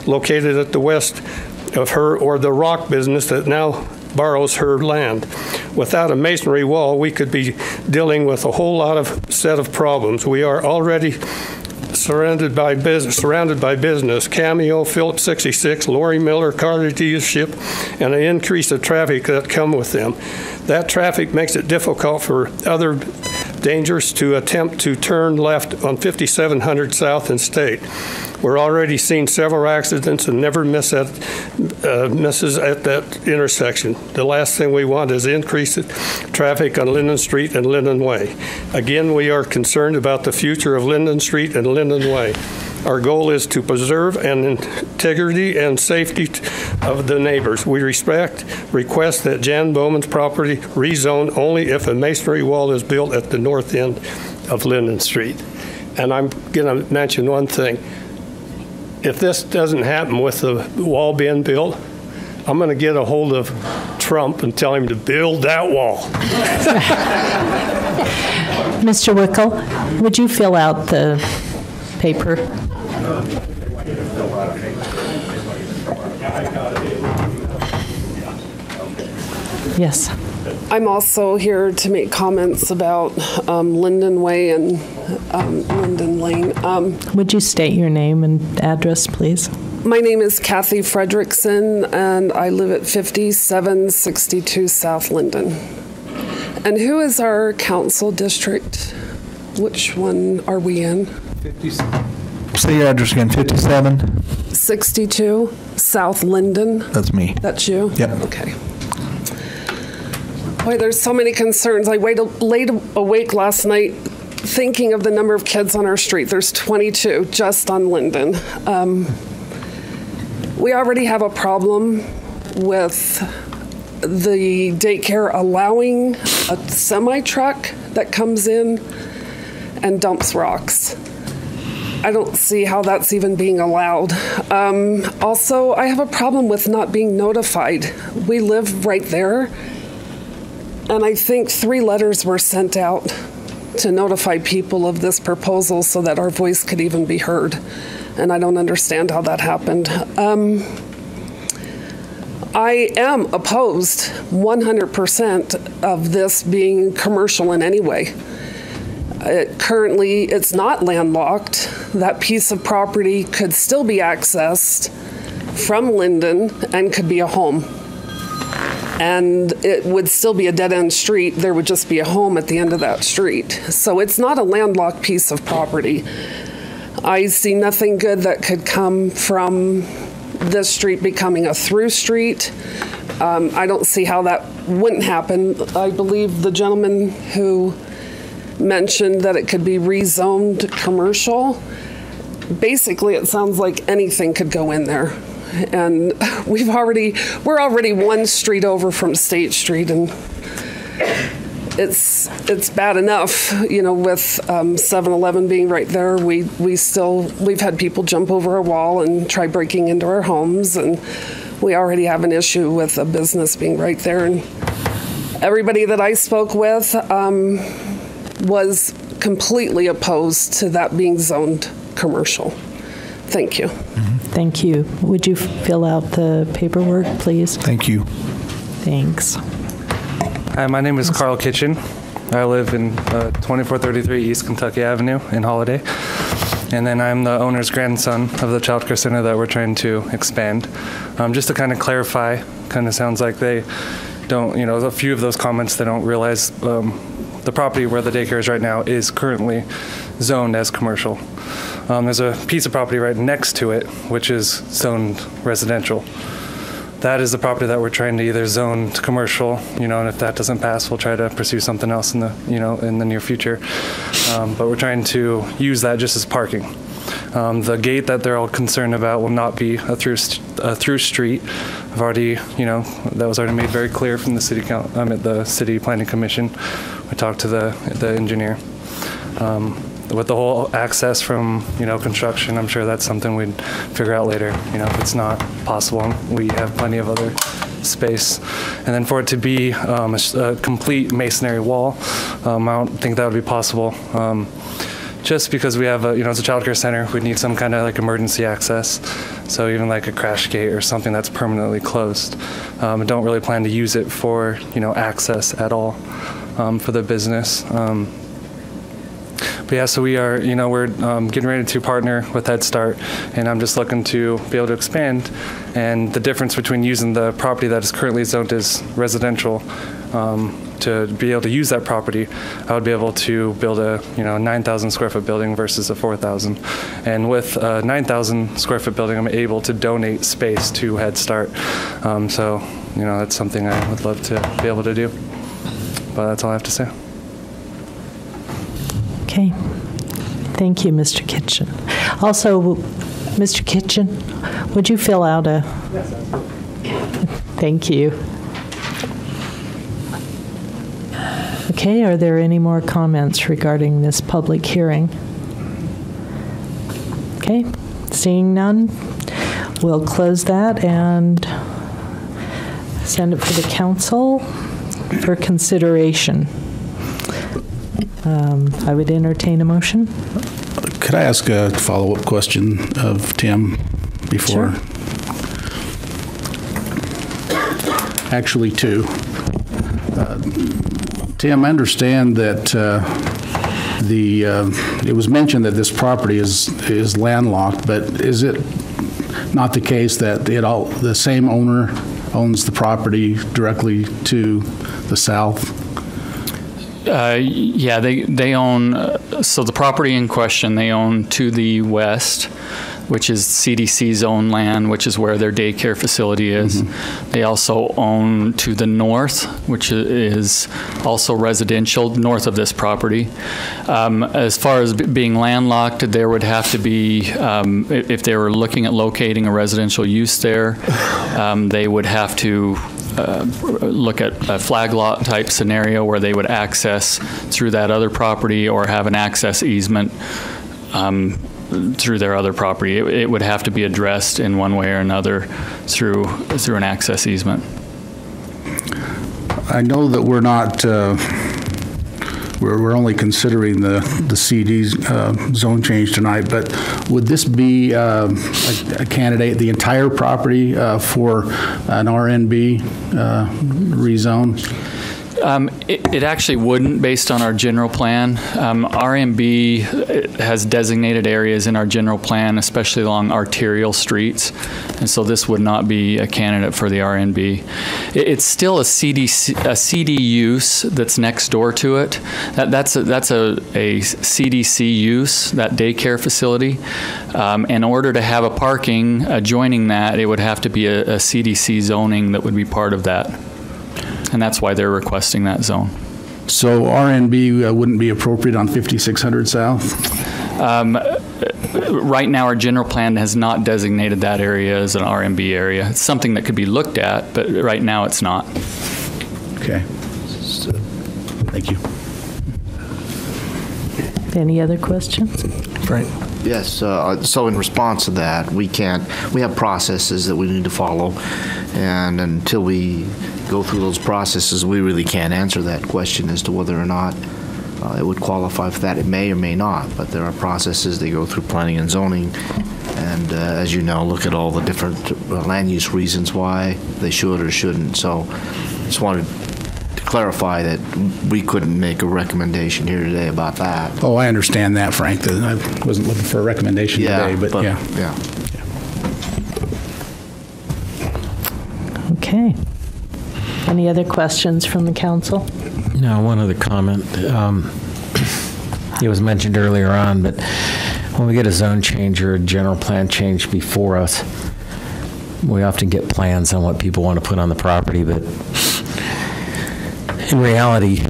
located at the west of her, or the Rock business that now borrows her land. Without a masonry wall, we could be dealing with a whole set of problems. We are already surrounded by business, Cameo, Phillips 66, Lori Miller, Carter dealership, and an increase of traffic that come with them. That traffic makes it difficult for other dangers to attempt to turn left on 5700 South and State. We're already seeing several accidents and never misses at that intersection. The last thing we want is increased traffic on Linden Street and Linden Way. Again, we are concerned about the future of Linden Street and Linden Way. Our goal is to preserve an integrity and safety of the neighbors. We request that Jan Bowman's property rezone only if a masonry wall is built at the north end of Linden Street. And I'm going to mention one thing. If this doesn't happen with the wall being built, I'm going to get a hold of Trump and tell him to build that wall. Mr. Wickel, would you fill out the paper? Yes. I'm also here to make comments about Linden Way and Linden Lane. Would you state your name and address, please? My name is Kathy Fredrickson, and I live at 5762 South Linden. And who is our council district? Which one are we in? Say your address again, 57? 62 South Linden. That's me. That's you? Yep. Okay. Boy, there's so many concerns. I laid awake last night thinking of the number of kids on our street. There's 22 just on Linden. We already have a problem with the daycare allowing a semi-truck that comes in and dumps rocks. I don't see how that's even being allowed. Also, I have a problem with not being notified. We live right there, and I think 3 letters were sent out to notify people of this proposal so that our voice could even be heard. And I don't understand how that happened. I am opposed 100% of this being commercial in any way. Currently, it's not landlocked. That piece of property could still be accessed from Linden and could be a home. And it would still be a dead-end street. There would just be a home at the end of that street. So it's not a landlocked piece of property. I see nothing good that could come from this street becoming a through street. I don't see how that wouldn't happen. I believe the gentleman who mentioned that it could be rezoned commercial. Basically, it sounds like anything could go in there. And we're already one street over from State Street, and it's bad enough, with 7-Eleven being right there. We've had people jump over a wall and try breaking into our homes, and we already have an issue with a business being right there. And everybody that I spoke with was completely opposed to that being zoned commercial. Thank you. Thank you. Would you fill out the paperwork, please? Thank you. Thanks. Hi, my name is Carl Kitchen. I live in 2433 East Kentucky Avenue in Holiday. And then I'm the owner's grandson of the child care center that we're trying to expand. Just to kind of clarify, kind of sounds like they don't, a few of those comments, they don't realize the property where the daycare is right now is currently zoned as commercial. There's a piece of property right next to it, which is zoned residential. That is the property that we're trying to either zone to commercial, and if that doesn't pass, we'll try to pursue something else in the near future. But we're trying to use that just as parking. The gate that they're all concerned about will not be a through street. I've already, that was already made very clear from the city at the city planning commission. I talked to the engineer. With the whole access from, construction, I'm sure that's something we'd figure out later. If it's not possible, we have plenty of other space. And then for it to be a complete masonry wall, I don't think that would be possible. Just because we have it's a child care center, we'd need some kind of like emergency access. So even like a crash gate or something that's permanently closed. I don't really plan to use it for, access at all for the business. But yeah, so we are, we're getting ready to partner with Head Start, and I'm just looking to be able to expand. And the difference between using the property that is currently zoned as residential to be able to use that property, I would be able to build a 9,000 square foot building versus a 4,000. And with a 9,000 square foot building, I'm able to donate space to Head Start. So that's something I would love to be able to do. But that's all I have to say. Okay. Thank you, Mr. Kitchen. Also, Mr. Kitchen, would you fill out a... Yes, absolutely. Thank you. Okay, are there any more comments regarding this public hearing? Okay, seeing none, we'll close that and send it for the council for consideration. I would entertain a motion. Could I ask a follow-up question of Tim before? Sure. Actually, two. Tim, I understand that it was mentioned that this property is landlocked, but is it not the case that the same owner owns the property directly to the south? Yeah, they own, so the property in question, they own to the west, which is CDC's own land, which is where their daycare facility is. Mm-hmm. They also own to the north, which is also residential, north of this property. As far as being landlocked, there would have to be, if they were looking at locating a residential use there, they would have to look at a flag lot type scenario where they would access through that other property or have an access easement through their other property. It would have to be addressed in one way or another through an access easement. I know that we're not, we're only considering the CD zone change tonight, but would this be a candidate, the entire property for an RNB rezone? It actually wouldn't, based on our general plan. RMB has designated areas in our general plan, especially along arterial streets, and so this would not be a candidate for the RNB. It's still a CD use that's next door to it. That's a CDC use, that daycare facility. In order to have a parking adjoining that, it would have to be a CDC zoning that would be part of that. And that's why they're requesting that zone. So RNB wouldn't be appropriate on 5600 South? Right now, our general plan has not designated that area as an RMB area. It's something that could be looked at, but right now it's not. Okay. Thank you. Any other questions? Right. Yes, so in response to that, we have processes that we need to follow, and until we go through those processes, we really can't answer that question as to whether or not it would qualify for that. It may or may not, but there are processes that go through planning and zoning, and as you know, look at all the different land use reasons why they should or shouldn't. So just wanted to clarify that we couldn't make a recommendation here today about that. Oh, I understand that, Frank. I wasn't looking for a recommendation today, but yeah. Yeah. Okay. Any other questions from the council? No, one other comment. It was mentioned earlier on, but when we get a zone change or a general plan change before us, we often get plans on what people want to put on the property, but in reality,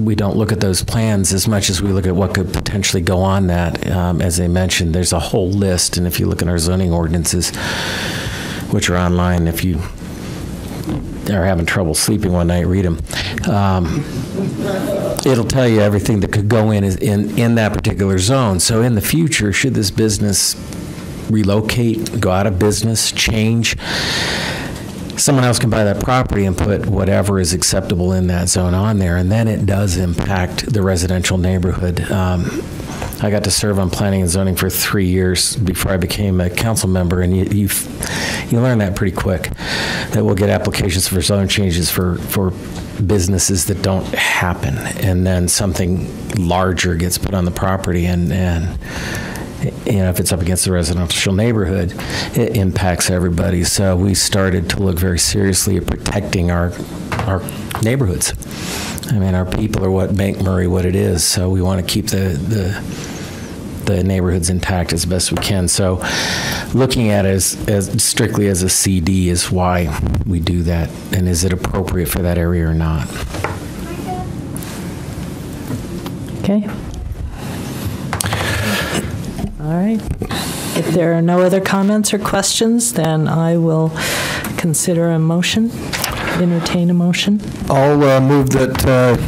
we don't look at those plans as much as we look at what could potentially go on that. As they mentioned, there's a whole list, and if you look at our zoning ordinances, which are online, if you are having trouble sleeping one night, read them. It'll tell you everything that could go in that particular zone. So in the future, should this business relocate, go out of business, change, someone else can buy that property and put whatever is acceptable in that zone on there, and then it does impact the residential neighborhood. I got to serve on planning and zoning for 3 years before I became a council member, and you learn that pretty quick, that we'll get applications for zone changes for businesses that don't happen, and then something larger gets put on the property, and you know, if it's up against the residential neighborhood, it impacts everybody. So we started to look very seriously at protecting our neighborhoods. I mean, our people are what make Murray what it is, so we want to keep the neighborhoods intact as best we can. So looking at it as strictly as a CD is why we do that, and is it appropriate for that area or not? Okay. All right. If there are no other comments or questions, then I will consider a motion, entertain a motion. I'll move that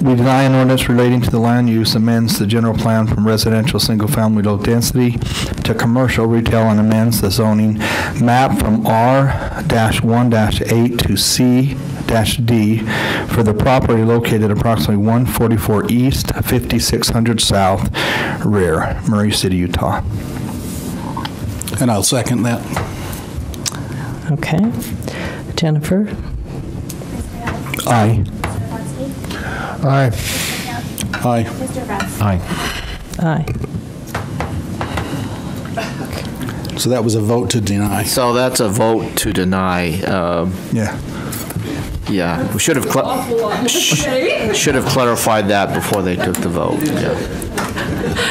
we deny an ordinance relating to the land use, amends the general plan from residential single-family low density to commercial retail, and amends the zoning map from R-1-8 to C-D for the property located approximately 144 East, 5600 South, rear, Murray City, Utah. And I'll second that. Okay. Jennifer? Aye. Aye. Aye. Aye. Aye. So that was a vote to deny. So that's a vote to deny. Yeah. Yeah, we should have clarified that before they took the vote. Yeah.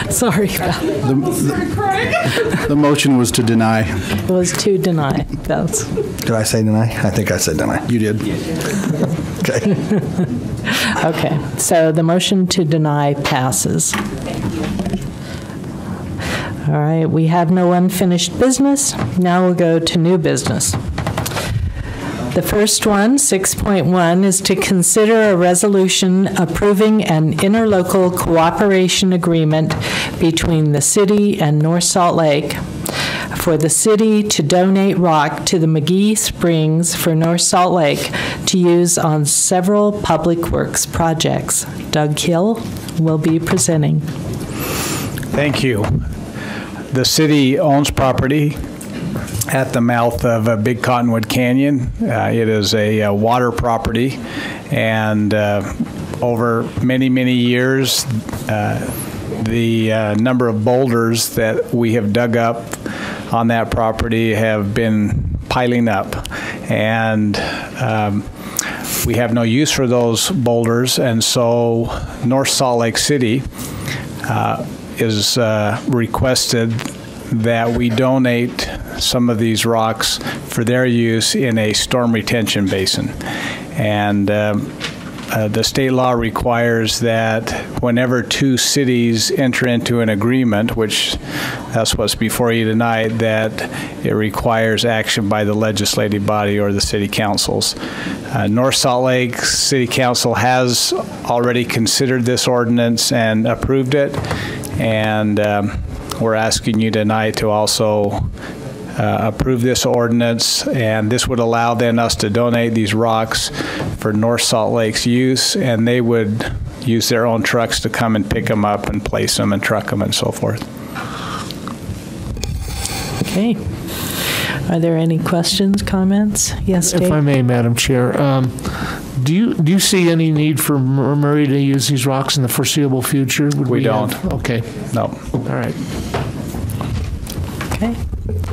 Sorry. The motion was to deny. It was to deny. That's. Did I say deny? I think I said deny. You did. Okay. Okay, so the motion to deny passes. All right, we have no unfinished business. Now we'll go to new business. The first one, 6.1, is to consider a resolution approving an interlocal cooperation agreement between the city and North Salt Lake for the city to donate rock to the McGee Springs for North Salt Lake to use on several public works projects. Doug Hill will be presenting. Thank you. The city owns property at the mouth of Big Cottonwood Canyon. It is a water property, and over many, many years, the number of boulders that we have dug up on that property have been piling up, and we have no use for those boulders, and so North Salt Lake City is requested that we donate some of these rocks for their use in a storm retention basin. And the state law requires that whenever two cities enter into an agreement, which that's what's before you tonight, that it requires action by the legislative body or the city councils. North Salt Lake City Council has already considered this ordinance and approved it, and we're asking you tonight to also approve this ordinance, and this would allow then us to donate these rocks for North Salt Lake's use, and they would use their own trucks to come and pick them up and place them and truck them and so forth. Okay. Are there any questions, comments? Yes, Dave? If I may, Madam Chair, do you see any need for Murray to use these rocks in the foreseeable future? We don't. Okay. No. All right. Okay.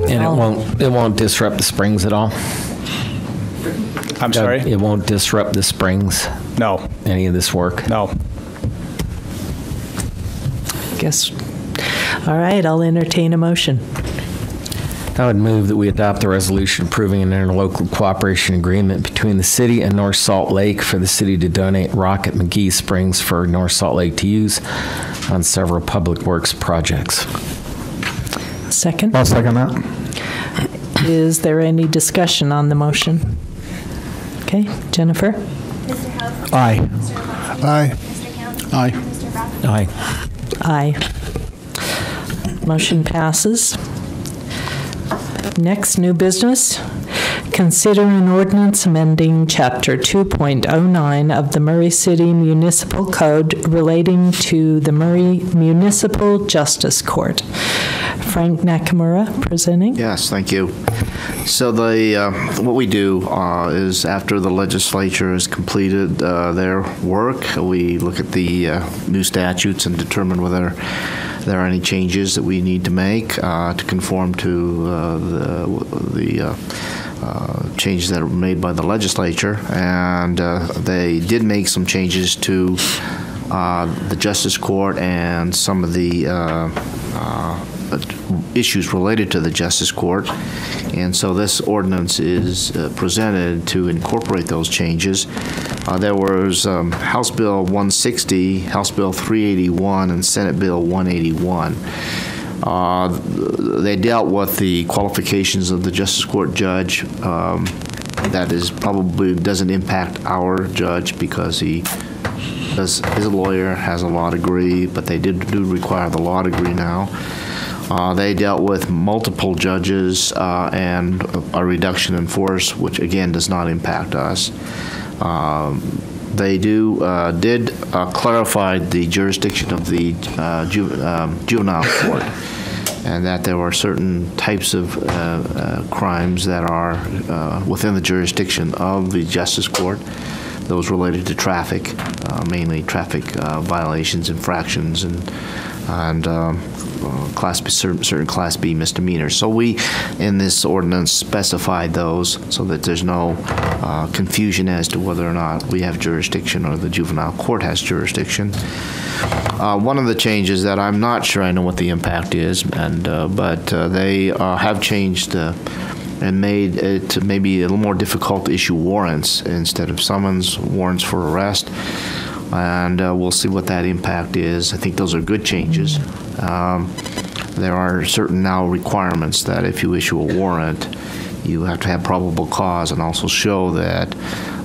And it won't disrupt the springs at all? I'm sorry? It won't disrupt the springs? No. Any of this work? No. Guess. All right, I'll entertain a motion. I would move that we adopt the resolution approving an interlocal cooperation agreement between the city and North Salt Lake for the city to donate rock at McGee Springs for North Salt Lake to use on several public works projects. Second? I'll second that. Is there any discussion on the motion? Okay, Jennifer? Mr. Hope? Aye. Mr. Hopkins? Aye. Mr. Count? Aye. Mr. Bradford? Aye. Aye. Motion passes. Next, new business. Consider an ordinance amending Chapter 2.09 of the Murray City Municipal Code relating to the Murray Municipal Justice Court. Frank Nakamura presenting. Yes, thank you. So what we do is after the legislature has completed their work, we look at the new statutes and determine whether there are any changes that we need to make to conform to the changes that are made by the legislature. And they did make some changes to the Justice Court and some of the issues related to the Justice Court. And so this ordinance is presented to incorporate those changes. There was House Bill 160, House Bill 381, and Senate Bill 181. They dealt with the qualifications of the Justice Court judge. That is probably doesn't impact our judge because he is a lawyer, has a law degree, but they do require the law degree now. They dealt with multiple judges and a reduction in force, which again does not impact us. They did clarify the jurisdiction of the juvenile court, and that there were certain types of crimes that are within the jurisdiction of the Justice Court. Those related to traffic, mainly traffic violations, infractions, and certain Class B misdemeanors. So we, in this ordinance, specified those so that there's no confusion as to whether or not we have jurisdiction or the juvenile court has jurisdiction. One of the changes that I'm not sure I know what the impact is, but they have changed and made it maybe a little more difficult to issue warrants instead of summons, warrants for arrest. And we'll see what that impact is. I think those are good changes. There are certain now requirements that if you issue a warrant, you have to have probable cause and also show that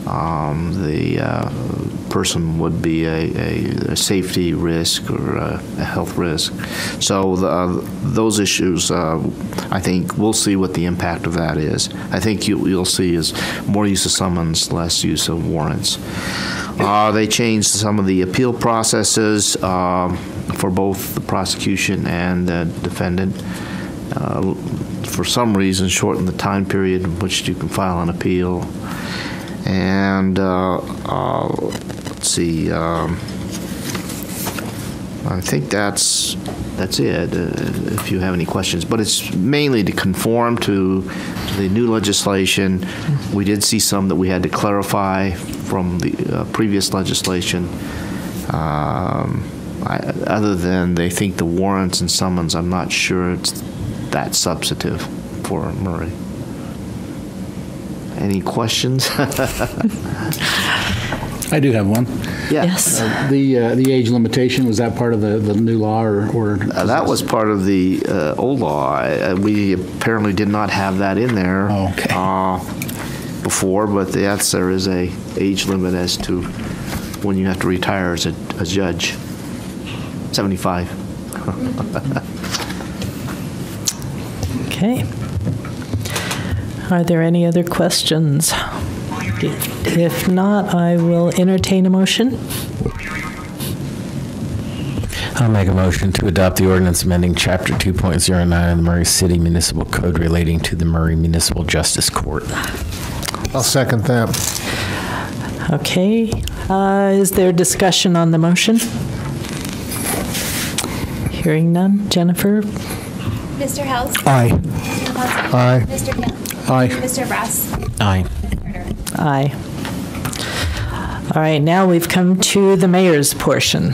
the person would be a safety risk or a health risk. So those issues, I think we'll see what the impact of that is. I think you'll see is more use of summons, less use of warrants. They changed some of the appeal processes for both the prosecution and the defendant. For some reason, shortened the time period in which you can file an appeal. And let's see. I think that's it. If you have any questions, but it's mainly to conform to the new legislation. We did see some that we had to clarify from the previous legislation. Other than they think the warrants and summons, I'm not sure it's that substantive for Murray. Any questions? I do have one. Yeah. Yes. The age limitation, was that part of the new law or that was part of the old law. We apparently did not have that in there before, but yes, there is a age limit as to when you have to retire as a judge. 75. Okay. Are there any other questions? If not, I will entertain a motion. I'll make a motion to adopt the ordinance amending Chapter 2.09 of the Murray City Municipal Code relating to the Murray Municipal Justice Court. I'll second that. Okay. Is there discussion on the motion? Hearing none. Jennifer? Mr. House? Aye. Mr. Lepofsky? Aye. Mr. Kemp? Aye. Mr. Brass? Aye. Aye. All right, now we've come to the mayor's portion.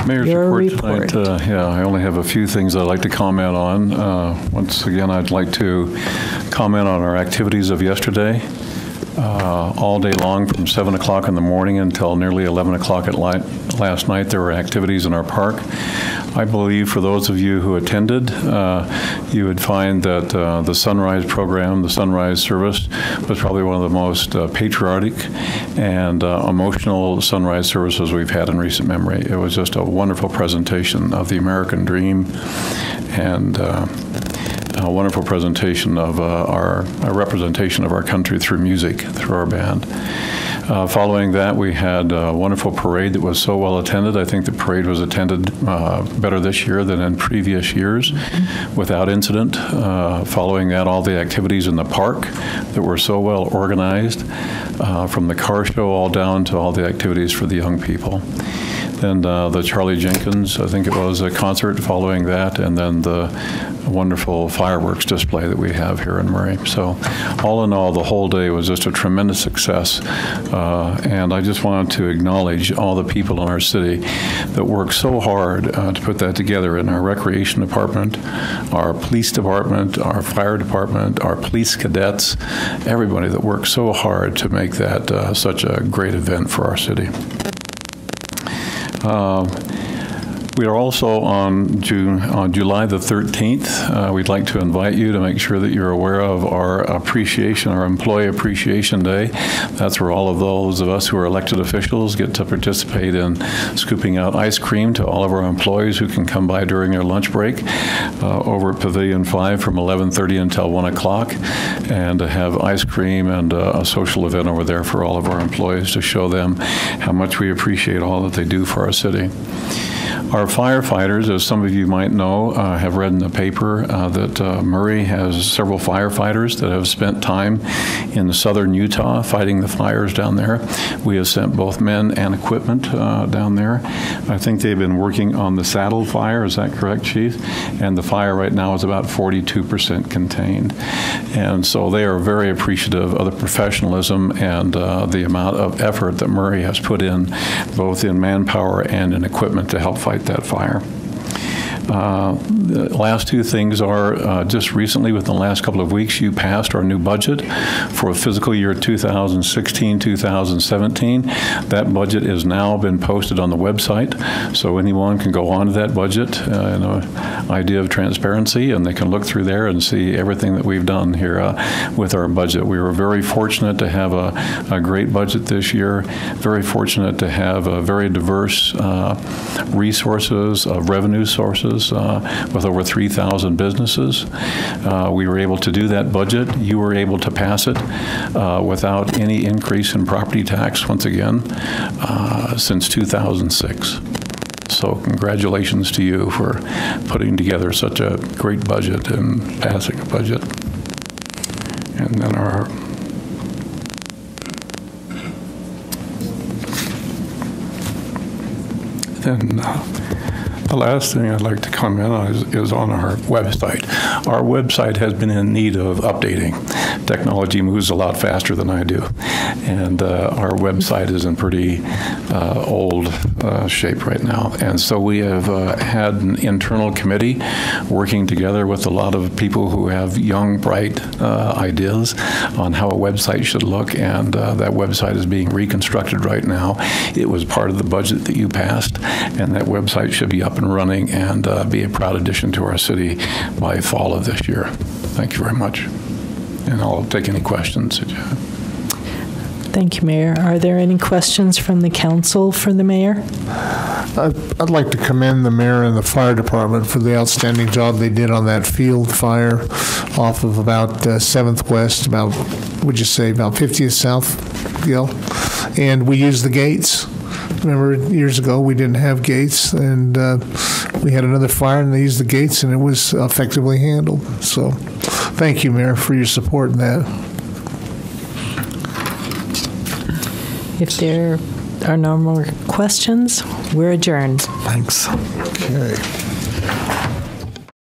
Mayor's Your report tonight. I only have a few things I'd like to comment on. Once again, I'd like to comment on our activities of yesterday. All day long from 7 o'clock in the morning until nearly 11 o'clock at last night, there were activities in our park. I believe for those of you who attended, you would find that the Sunrise program, the Sunrise service, was probably one of the most patriotic and emotional Sunrise services we've had in recent memory. It was just a wonderful presentation of the American dream and a wonderful presentation of our representation of our country through music, through our band. Following that, we had a wonderful parade that was so well attended. I think the parade was attended better this year than in previous years without incident. Following that, all the activities in the park that were so well organized, from the car show all down to all the activities for the young people. And the Charlie Jenkins, I think it was, a concert following that, and then the wonderful fireworks display that we have here in Murray. So all in all, the whole day was just a tremendous success. And I just wanted to acknowledge all the people in our city that worked so hard to put that together in our recreation department, our police department, our fire department, our police cadets, everybody that worked so hard to make that such a great event for our city. We are also on July the 13th. We'd like to invite you to make sure that you're aware of our appreciation, our Employee Appreciation Day. That's where all of those of us who are elected officials get to participate in scooping out ice cream to all of our employees who can come by during their lunch break over at Pavilion 5 from 11:30 until 1 o'clock, and to have ice cream and a social event over there for all of our employees to show them how much we appreciate all that they do for our city. Our firefighters, as some of you might know, have read in the paper that Murray has several firefighters that have spent time in southern Utah fighting the fires down there. We have sent both men and equipment down there. I think they've been working on the Saddle fire, is that correct, Chief? And the fire right now is about 42% contained. And so they are very appreciative of the professionalism and the amount of effort that Murray has put in, both in manpower and in equipment to help fight that fire. The last two things are just recently, within the last couple of weeks, you passed our new budget for fiscal year 2016-2017. That budget has now been posted on the website, so anyone can go onto that budget in an idea of transparency, and they can look through there and see everything that we've done here with our budget. We were very fortunate to have a great budget this year, very fortunate to have very diverse resources of revenue sources with over 3,000 businesses. We were able to do that budget. You were able to pass it without any increase in property tax, once again, since 2006. So congratulations to you for putting together such a great budget and passing a budget. And then the last thing I'd like to comment on is on our website. Our website has been in need of updating. Technology moves a lot faster than I do, and our website is in pretty old shape right now. And so we have had an internal committee working together with a lot of people who have young, bright ideas on how a website should look, and that website is being reconstructed right now. It was part of the budget that you passed, and that website should be up and running and be a proud addition to our city by fall of this year. Thank you very much. And I'll take any questions that you have. Thank you, Mayor. Are there any questions from the council for the mayor? I'd like to commend the mayor and the fire department for the outstanding job they did on that field fire off of about 7th West, about, would you say, about 50th South, Gil? And we used the gates. Remember, years ago, we didn't have gates, and we had another fire, and they used the gates, and it was effectively handled. So thank you, Mayor, for your support in that. If there are no more questions, we're adjourned. Thanks. Okay.